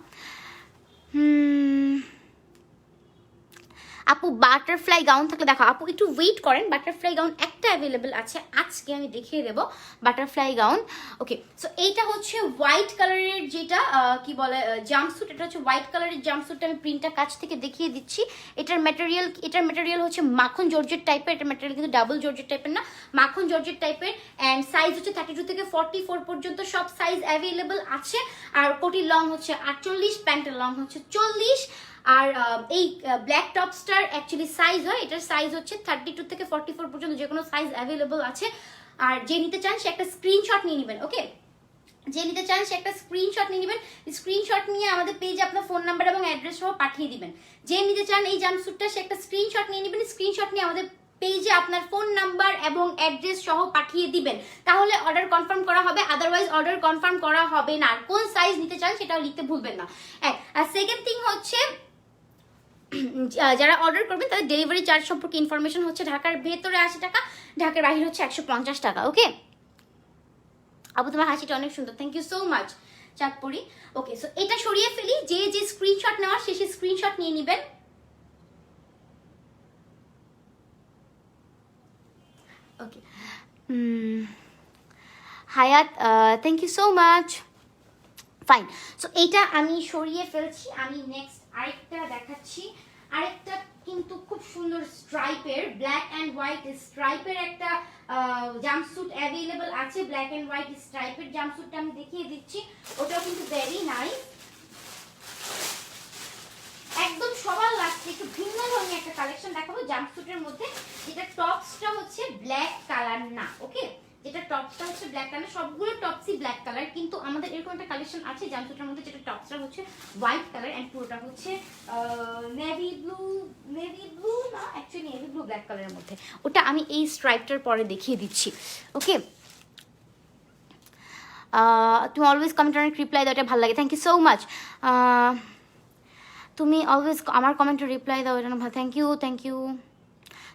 আপু বাটারফ্লাই গাউন থাকলে দেখো, আপু একটু ওয়েট করেন, বাটারফ্লাই গাউন একটা অ্যাভেলেবল আছে, আজকে আমি দেখিয়ে দেবো বাটারফ্লাই গাউন। ওকে, সো এইটা হচ্ছে হোয়াইট কালারের, যেটা কি বলে জাম্পস্যুট, এটা হচ্ছে হোয়াইট কালারের জাম্পস্যুটটা, আমি প্রিন্টটা কাছ থেকে দেখিয়ে দিচ্ছি। এটার ম্যাটেরিয়াল হচ্ছে মাখন জর্জেট টাইপের, এটার ম্যাটেরিয়াল কিন্তু ডাবল জর্জেট টাইপের না, মাখন জর্জেট টাইপের। অ্যান্ড সাইজ হচ্ছে 32 থেকে 44 পর্যন্ত সব সাইজ অ্যাভেলেবল আছে। আর কোটির লং হচ্ছে 48, প্যান্টের লং হচ্ছে 40। আর এই ব্ল্যাক টপস্টার অ্যাকচুয়ালি সাইজ হয়, এটার সাইজ হচ্ছে 32 থেকে 44 পর্যন্ত, যে কোনো সাইজ অ্যাভেলেবল আছে। আর যে নিতে চান সে একটা স্ক্রিনশট নিয়ে নেবেন। ওকে, যে নিতে চান সে একটা স্ক্রিনশট নিয়ে নেবেন, স্ক্রিনশট নিয়ে আমাদের পেজে আপনার ফোন নাম্বার এবং অ্যাড্রেস সহ পাঠিয়ে দিবেন। যে নিতে চান এই জাম্পস্যুটটা সে একটা স্ক্রিনশট নিয়ে নেবেন, স্ক্রিনশট নিয়ে আমাদের পেজে আপনার ফোন নাম্বার এবং অ্যাড্রেস সহ পাঠিয়ে দিবেন, তাহলে অর্ডার কনফার্ম করা হবে, আদারওয়াইজ অর্ডার কনফার্ম করা হবে না। আর কোন সাইজ নিতে চান সেটাও লিখতে ভুলবেন না। আর সেকেন্ড থিং হচ্ছে, যারা অর্ডার করবেন তাদের ডেলিভারি চার্জ সম্পর্কে ইনফরমেশন হচ্ছে, ঢাকার ভেতরে 80 টাকা, ঢাকার বাইরে হচ্ছে 150 টাকা। ওকে আপু তোমার হাসিটা অনেক সুন্দর, thank you so much Chandpuri. Okay, so এটা সরিয়ে ফেলি, যে স্ক্রিনশট নেওয়ার সে স্ক্রিনশট নিয়ে নেবেন। Okay, Hayat thank you so much. Fine, so এইটা আমি সরিয়ে ফেলছি। আমি নেক্সট আরেকটা দেখাচ্ছি। আরেকটা কিন্তু খুব সুন্দর স্ট্রাইপের, ব্ল্যাক অ্যান্ড হোয়াইট স্ট্রাইপের একটা জাম্পস্যুট অ্যাভেলেবল আছে। ব্ল্যাক অ্যান্ড হোয়াইট স্ট্রাইপের জাম্পস্যুটটা আমি দেখিয়ে দিচ্ছি, ওটাও কিন্তু ভেরি নাইস। একদম সবার লাস্টে একটু ভিন্ন ধরনের একটা কালেকশন দেখাবো জাম্পস্যুটের মধ্যে, যেটা টপসটা হচ্ছে ব্ল্যাক কালার না, ওকে, যেটা টপসটা হচ্ছে ব্ল্যাক কালার, সবগুলো টপসই ব্ল্যাক কালার, কিন্তু আমাদের এরকম একটা কালেকশন আছে জাম্পস্যুটের মধ্যে যেটা টপসটা হচ্ছে হোয়াইট কালার এন্ড পুরোটা হচ্ছে নেভি ব্লু না, অ্যাকচুয়ালি নেভি ব্লু ব্ল্যাক কালারের মধ্যে। ওটা আমি এই স্ট্রাইপটার পরে দেখিয়ে দিচ্ছি, ওকে। তুমি অলওয়েজ কমেন্ট অনেক রিপ্লাই দাও, এটা ভালো লাগে, থ্যাংক ইউ সো মাচ। তুমি অলওয়েজ আমার কমেন্টে রিপ্লাই দাও, এটা ভালো, থ্যাংক ইউ থ্যাংক ইউ।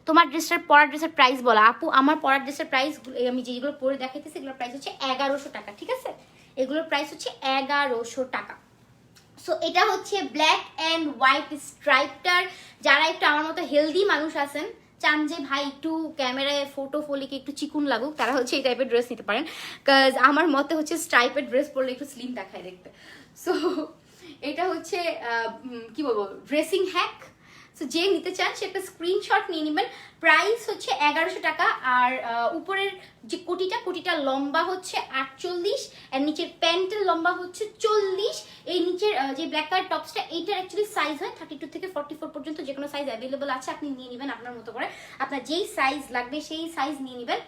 তোমার পরার ড্রেসের প্রাইস বলো আপু। আমার পরার ড্রেসের প্রাইস আমি যেগুলো পরে দেখাইতেছি এগুলোর প্রাইস হচ্ছে 1100 টাকা, ঠিক আছে, এগুলোর প্রাইস হচ্ছে 1100 টাকা। সো এটা হচ্ছে ব্ল্যাক অ্যান্ড হোয়াইট স্ট্রাইপটার। যারা একটু আমার মতো হেলদি মানুষ আছেন, চান যে ভাই একটু ক্যামেরায় ফটো ফলিকে একটু চিকুন লাগুক, তারা হচ্ছে এই টাইপের ড্রেস নিতে পারেন, বিকজ আমার মতে হচ্ছে স্ট্রাইপের ড্রেস পরলে একটু স্লিম দেখায় দেখতে। সো এটা হচ্ছে কি বলবো, ড্রেসিং হ্যাক। সো যে নিতে চান সে একটা স্ক্রিনশট নিয়ে নেবেন। প্রাইস হচ্ছে 1100 টাকা। আর উপরের যে কোটিটা লম্বা হচ্ছে 48, আর নিচের প্যান্টের লম্বা হচ্ছে 40। এই নিচের যে ব্ল্যাক কালার টপসটা, এইটার অ্যাকচুয়ালি সাইজ হয় 32 থেকে 44 পর্যন্ত, যে কোনো সাইজ অ্যাভেলেবল আছে, আপনি নিয়ে নেবেন আপনার মতো করে, আপনার যেই সাইজ লাগবে সেই সাইজ নিয়ে নেবেন।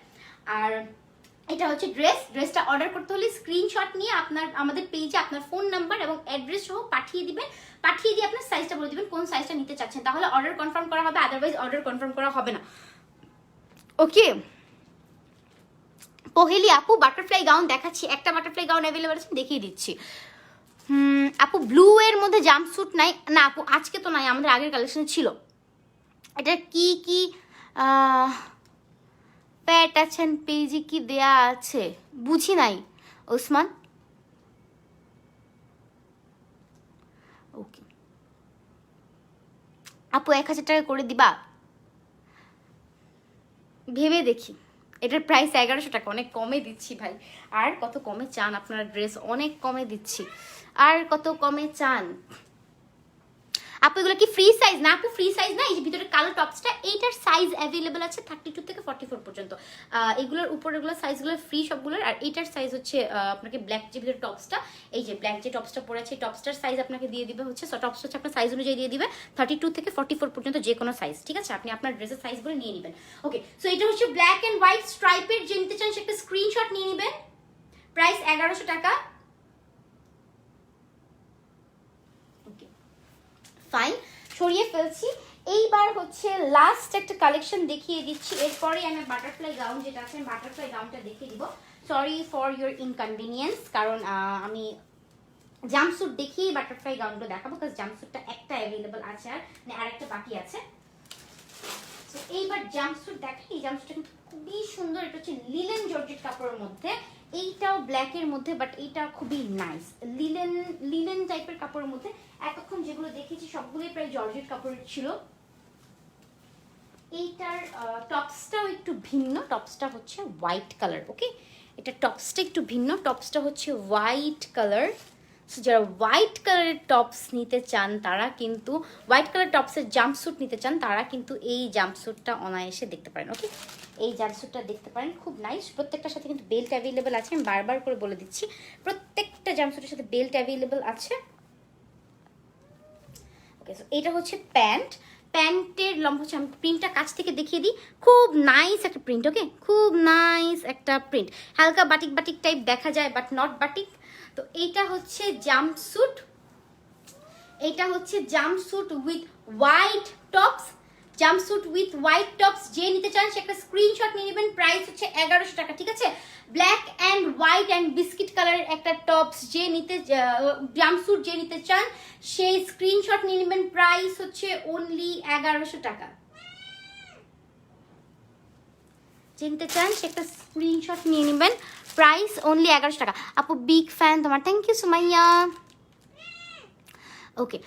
আর এটা হচ্ছে ড্রেসটা অর্ডার করতে হলে স্ক্রিনশট নিয়ে আমাদের পেজে আপনার ফোন নাম্বার এবং অ্যাড্রেস সহ পাঠিয়ে দিবেন, পাঠিয়ে দিয়ে আপনার সাইজটা বলে দিবেন কোন সাইজটা নিতে চাচ্ছেন, তাহলে অর্ডার কনফার্ম করা হবে, আদারওয়াইজ অর্ডার কনফার্ম করা হবে না, ওকে। পহেলি আপু বাটারফ্লাই গাউন দেখাচ্ছি, একটা বাটারফ্লাই গাউন অ্যাভেলেবল আছে, দেখিয়ে দিচ্ছি। আপু ব্লু এর মধ্যে জাম্পস্যুট নাই না আপু, আজকে তো নাই, আমাদের আগের কালেকশন ছিল। এটা কি প্যাট আছেন পেজে কি দেয়া আছে, বুঝি নাই ওসমান। ওকে আপু 1000 টাকা করে দিবা, ভেবে দেখি। এটার প্রাইস 1100 টাকা, অনেক কমে দিচ্ছি ভাই, আর কত কমে চান আপনারা ড্রেস, অনেক কমে দিচ্ছি, আর কত কমে চান আপু। এগুলো কি ফ্রি সাইজ না আপু? ফ্রি সাইজ না, এই যে ভিতরে কালো টপসটা, এইটার সাইজ অ্যাভেলেবল আছে 32 থেকে 44 পর্যন্ত। এগুলোর উপরেগুলো সাইজগুলো ফ্রি সবগুলোর। আর এইটার সাইজ হচ্ছে আপনাকে ব্ল্যাক যে ভিতরে টপসটা, এই যে ব্ল্যাক যে টপসটা পরে আছে, টপসটার সাইজ আপনাকে দিয়ে দিবে হচ্ছে, টপসটা হচ্ছে আপনার সাইজ অনুযায়ী দিয়ে দিবে 32 থেকে 44 পর্যন্ত, যে কোনো সাইজ, ঠিক আছে, আপনি আপনার ড্রেসের সাইজ বলে নিয়ে নেবেন, ওকে। সো এটা হচ্ছে ব্ল্যাক অ্যান্ড হোয়াইট স্ট্রাইপের, যে নিতে চান সে একটা স্ক্রিনশট নিয়ে নেবেন, প্রাইস 1100 টাকা, ওকে ফাইন, সরিয়ে ফেলছি। এইবার হচ্ছে লাস্ট একটা কালেকশন দেখিয়ে দিচ্ছি, এরপরে আমি বাটারফ্লাই গাউন যেটা আছে বাটারফ্লাই গাউনটা দেখিয়ে দিব। সরি ফর ইউর ইনকনভিনিয়েন্স, কারণ আমি জাম্পস্যুট দেখিয়ে বাটারফ্লাই গাউনটা দেখাবো, কারণ জাম্পস্যুটটা একটা অ্যাভেলেবল আছে, আর আরেকটা বাকি আছে। তো এইবার জাম্পস্যুট দেখেন, এই জাম্পস্যুটটা কিন্তু খুবই সুন্দর, এটা হচ্ছে লিলেন জর্জেট কাপড়ের মধ্যে, এইটাও ব্ল্যাকের মধ্যে, বাট এইটা খুবই নাইস লিলেন টাইপের কাপড়ের মধ্যে। এতক্ষণ যেগুলো দেখেছি সবগুলোই প্রায় জর্জেট কাপড়ের ছিল। এইটার টপসটাও একটু ভিন্ন, টপসটা হচ্ছে হোয়াইট কালার, ওকে, এটা টপসটা একটু ভিন্ন, টপসটা হচ্ছে হোয়াইট কালার। সো যারা হোয়াইট কালারের টপস নিতে চান তারা কিন্তু, হোয়াইট কালার টপসের জাম্পস্যুট নিতে চান তারা কিন্তু এই জাম্পস্যুটটা অনায়াসে দেখতে পারেন, ওকে, এই জাম্পস্যুটটা দেখতে পারেন, খুব নাইস। প্রত্যেকটার সাথে কিন্তু বেল্ট অ্যাভেলেবেল আছে, আমি বারবার করে বলে দিচ্ছি, প্রত্যেকটা জাম্পস্যুটের সাথে বেল্ট অ্যাভেলেবেল আছে, ওকে। সো এটা হচ্ছে প্যান্টের লম্বা হচ্ছে, আমি প্রিন্টটা কাছ থেকে দেখিয়ে দিই, খুব নাইস একটা প্রিন্ট, ওকে, খুব নাইস একটা প্রিন্ট, হালকা বাটিক টাইপ দেখা যায় বাট নট বাটিক। তো এইটা হচ্ছে জাম্পস্যুট, এটা হচ্ছে jumpsuit with white tops, jumpsuit with white tops, যে নিতে চান সে একটা স্ক্রিনশট নিয়ে নেবেন, প্রাইস হচ্ছে 1100 টাকা, ঠিক আছে। Black and white and biscuit কালারের একটা টপস, যে নিতে জাম্পস্যুট যে নিতে চান সেই স্ক্রিনশট নিয়ে নেবেন, প্রাইস হচ্ছে অনলি 1100 টাকা, যে নিতে চান সে একটা স্ক্রিনশট নিয়ে নেবেন, প্রাইস অনলি 1100 টাকা। আপু বিগ ফ্যান তোমার, thank you Sumaiya, okay.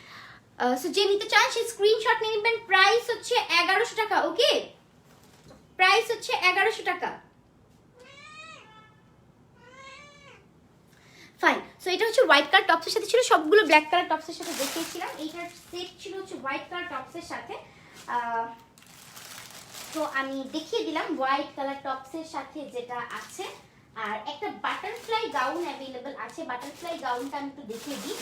So যে নিতে চান সেই স্ক্রিনশট নিয়ে নেবেন, প্রাইস হচ্ছে 1100 টাকা, ওকে। প্রাইস হচ্ছে 1100 টাকা। ফাইন। সো এটা হচ্ছে হোয়াইট কালার টপসের সাথে ছিল, সবগুলো ব্ল্যাক কালার টপসের সাথে দেখিয়েছিলাম। এইটার সেট ছিল হচ্ছে হোয়াইট কালার টপসের সাথে। তো আমি দেখিয়ে দিলাম হোয়াইট কালার টপসের সাথে যেটা আছে। আর একটা বাটারফ্লাই গাউন অ্যাভেলেবল আছে। বাটারফ্লাই গাউনটা আমি একটু দেখিয়ে দিই।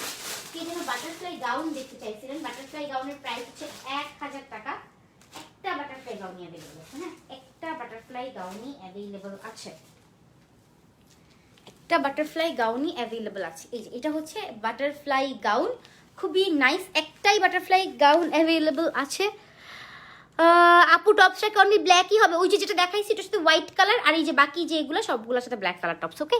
কে যেন বাটারফ্লাই গাউন দেখতে চাইছিলেন। বাটারফ্লাই গাউনের প্রাইস হচ্ছে 1000 টাকা। একটা বাটারফ্লাই গাউনই অ্যাভেলেবল আছে। হ্যাঁ, একটা বাটারফ্লাই গাউনই অ্যাভেলেবল আছে। একটা বাটারফ্লাই গাউনই অ্যাভেলেবল আছে। এই যে এটা হচ্ছে বাটারফ্লাই গাউন, খুবই নাইস। একটাই বাটারফ্লাই গাউন অ্যাভেলেবল আছে। আপু টপসটা অনলি ব্ল্যাকই হবে। ওই যে যেটা দেখাইছি এটা শুধু হোয়াইট কালার, আর এই যে বাকি যেগুলো সবগুলোর সাথে ব্ল্যাক কালার টপস। ওকে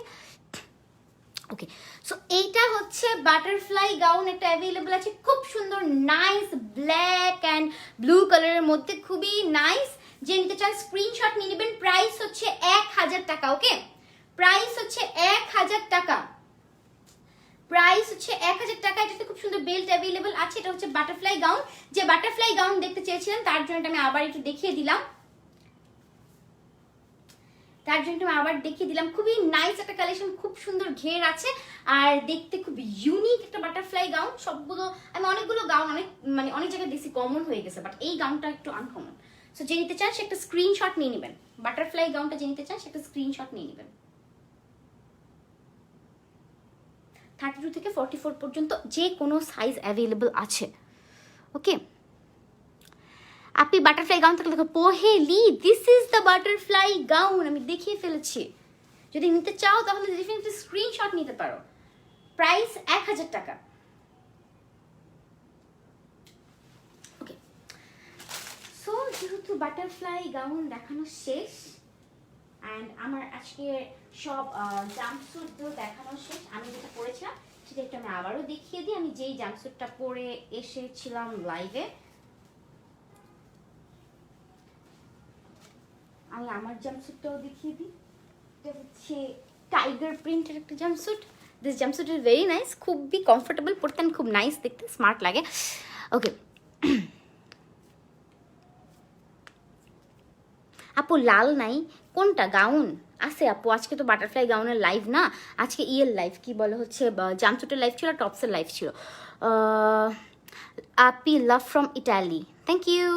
ওকে। সো এইটা হচ্ছে বাটারফ্লাই গাউন, একটা অ্যাভেলেবল আছে। খুব সুন্দর নাইস ব্ল্যাক অ্যান্ড ব্লু কালারের মধ্যে, খুবই নাইস। যে নিতে চান স্ক্রিনশট নিয়ে নেবেন। প্রাইস হচ্ছে 1000 টাকা। ওকে, প্রাইস হচ্ছে 1000 টাকা। প্রাইস হচ্ছে 1000 টাকা। এটাতে খুব সুন্দর বেল্ট অ্যাভেলেবল আছে। এটা হচ্ছে বাটারফ্লাই গাউন। যে বাটারফ্লাই গাউন দেখতে চেয়েছিলেন তার জন্য আমি আবার একটু দেখিয়ে দিলাম। খুবই নাইস একটা কালেকশন, খুব সুন্দর ঘের আছে আর দেখতে খুব ইউনিক একটা বাটারফ্লাই গাউন। সবগুলো আমি অনেকগুলো গাউন অনেক জায়গায় দেখছি কমন হয়ে গেছে, বাট এই গাউনটা একটু আনকমন। সো যে নিতে চান সে একটা স্ক্রিনশট নিয়ে নেবেন। বাটারফ্লাই গাউনটা যে নিতে চান সে একটা স্ক্রিনশট নিয়ে নেবেন। 32 থেকে 44 পর্যন্ত যে কোনো সাইজ অ্যাভেলেবল আছে। ওকে, আপনি বাটারফ্লাই গাউন থাকলে দেখো Paheli, this is the butterfly gown. আমি দেখিয়ে ফেলেছি। যদি নিতে চাও তাহলে ডেফিনেটলি স্ক্রিনশট নিতে পারো। প্রাইস 1000 টাকা। ওকে, সো যেহেতু বাটারফ্লাই গাউন দেখানো শেষ অ্যান্ড আমার আজকে সব জাম্পস্যুটগুলো দেখানো শেষ, আমি যেটা পরেছিলাম সেটা একটু আমি আবারও দেখিয়ে দিই। আমি যেই জাম্পস্যুটটা পরে এসেছিলাম লাইভে, আমি আমার জাম্পস্যুটটাও দেখিয়ে দিই। এটা হচ্ছে টাইগার প্রিন্টের একটা jumpsuit. This jumpsuit is very nice, খুবই কমফোর্টেবল, পরতে খুব নাইস দেখতে, স্মার্ট লাগে। ওকে আপু লাল নাই, কোনটা গাউন আছে আপু? আজকে তো বাটারফ্লাই গাউনের লাইভ না, আজকে ইয়ের লাইভ কি বলে হচ্ছে জাম্পস্যুটের লাইভ ছিল, টপসের লাইভ ছিল। আপি love from Italy, thank you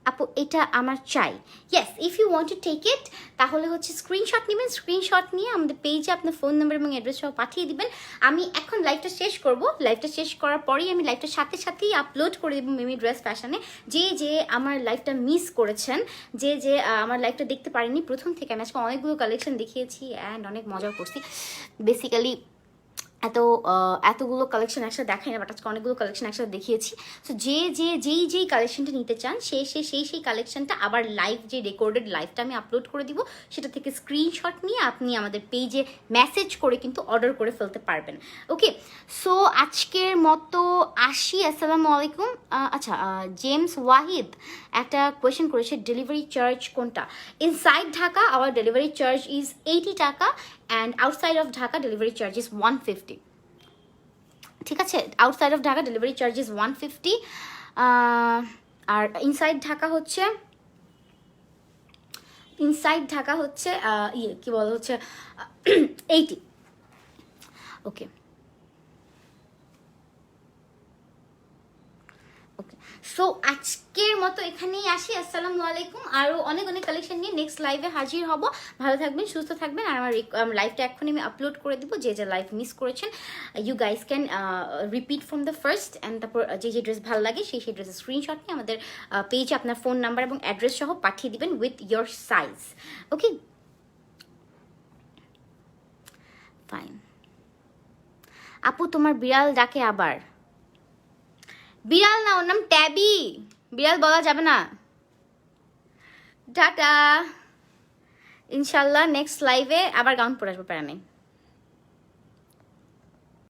আপু। এটা আমার চাই। Yes, if you want to take it তাহলে হচ্ছে স্ক্রিনশট নেবেন। স্ক্রিনশট নিয়ে আমাদের পেজে আপনার ফোন নাম্বার এবং অ্যাড্রেস সহ পাঠিয়ে দিবেন। আমি এখন লাইভটা শেষ করব। লাইভটা শেষ করার পরেই আমি লাইভটার সাথে সাথেই আপলোড করে দেবো মিমি ড্রেস ফ্যাশনে। যে আমার লাইভটা মিস করেছেন, যে আমার লাইভটা দেখতে পারেননি প্রথম থেকে, আমি আজকে অনেকগুলো কালেকশন দেখিয়েছি অ্যান্ড অনেক মজা করছি। বেসিক্যালি এতগুলো কালেকশন একসাথে দেখাই না, বাট আজকে অনেকগুলো কালেকশন একসাথে দেখিয়েছি। সো যেই কালেকশনটা নিতে চান সেই কালেকশনটা আবার লাইভ, যে রেকর্ডেড লাইভটা আমি আপলোড করে দিব, সেটা থেকে স্ক্রিনশট নিয়ে আপনি আমাদের পেজে মেসেজ করে কিন্তু অর্ডার করে ফেলতে পারবেন। ওকে, সো আজকের মতো আসি। আসসালামু আলাইকুম। আচ্ছা, জেমস ওয়াহিদ একটা কোয়েশ্চেন করেছে, ডেলিভারি চার্জ কোনটা? Inside Dhaka our delivery charge is 80 টাকা and outside of Dhaka delivery charge is 150. ঠিক আছে, outside of Dhaka delivery charge is 150 আর ইনসাইড ঢাকা হচ্ছে কি বলে হচ্ছে 80। ওকে সো আজকের মতো এখানেই আসি। আসসালামু আলাইকুম। আরও অনেক কালেকশন নিয়ে নেক্সট লাইভে হাজির হব। ভালো থাকবেন, সুস্থ থাকবেন। আর আমার লাইভটা এখনই আমি আপলোড করে দিব। যে লাইভ মিস করেছেন, you guys can repeat from the first and তারপর যে ড্রেস ভালো লাগে সেই ড্রেসের স্ক্রিনশট নিয়ে আমাদের পেজে আপনার ফোন নাম্বার এবং অ্যাড্রেস সহ পাঠিয়ে দিবেন with your size. Okay, fine. আপু তোমার বিড়াল ডাকে আবার? বিড়াল না, ওর নাম ট্যাবি, বিড়াল বলা যাবে না। টাটা, ইনশাল্লাহ নেক্সট লাইভে আবার গাউন পরে আসবো, প্যারা নেই।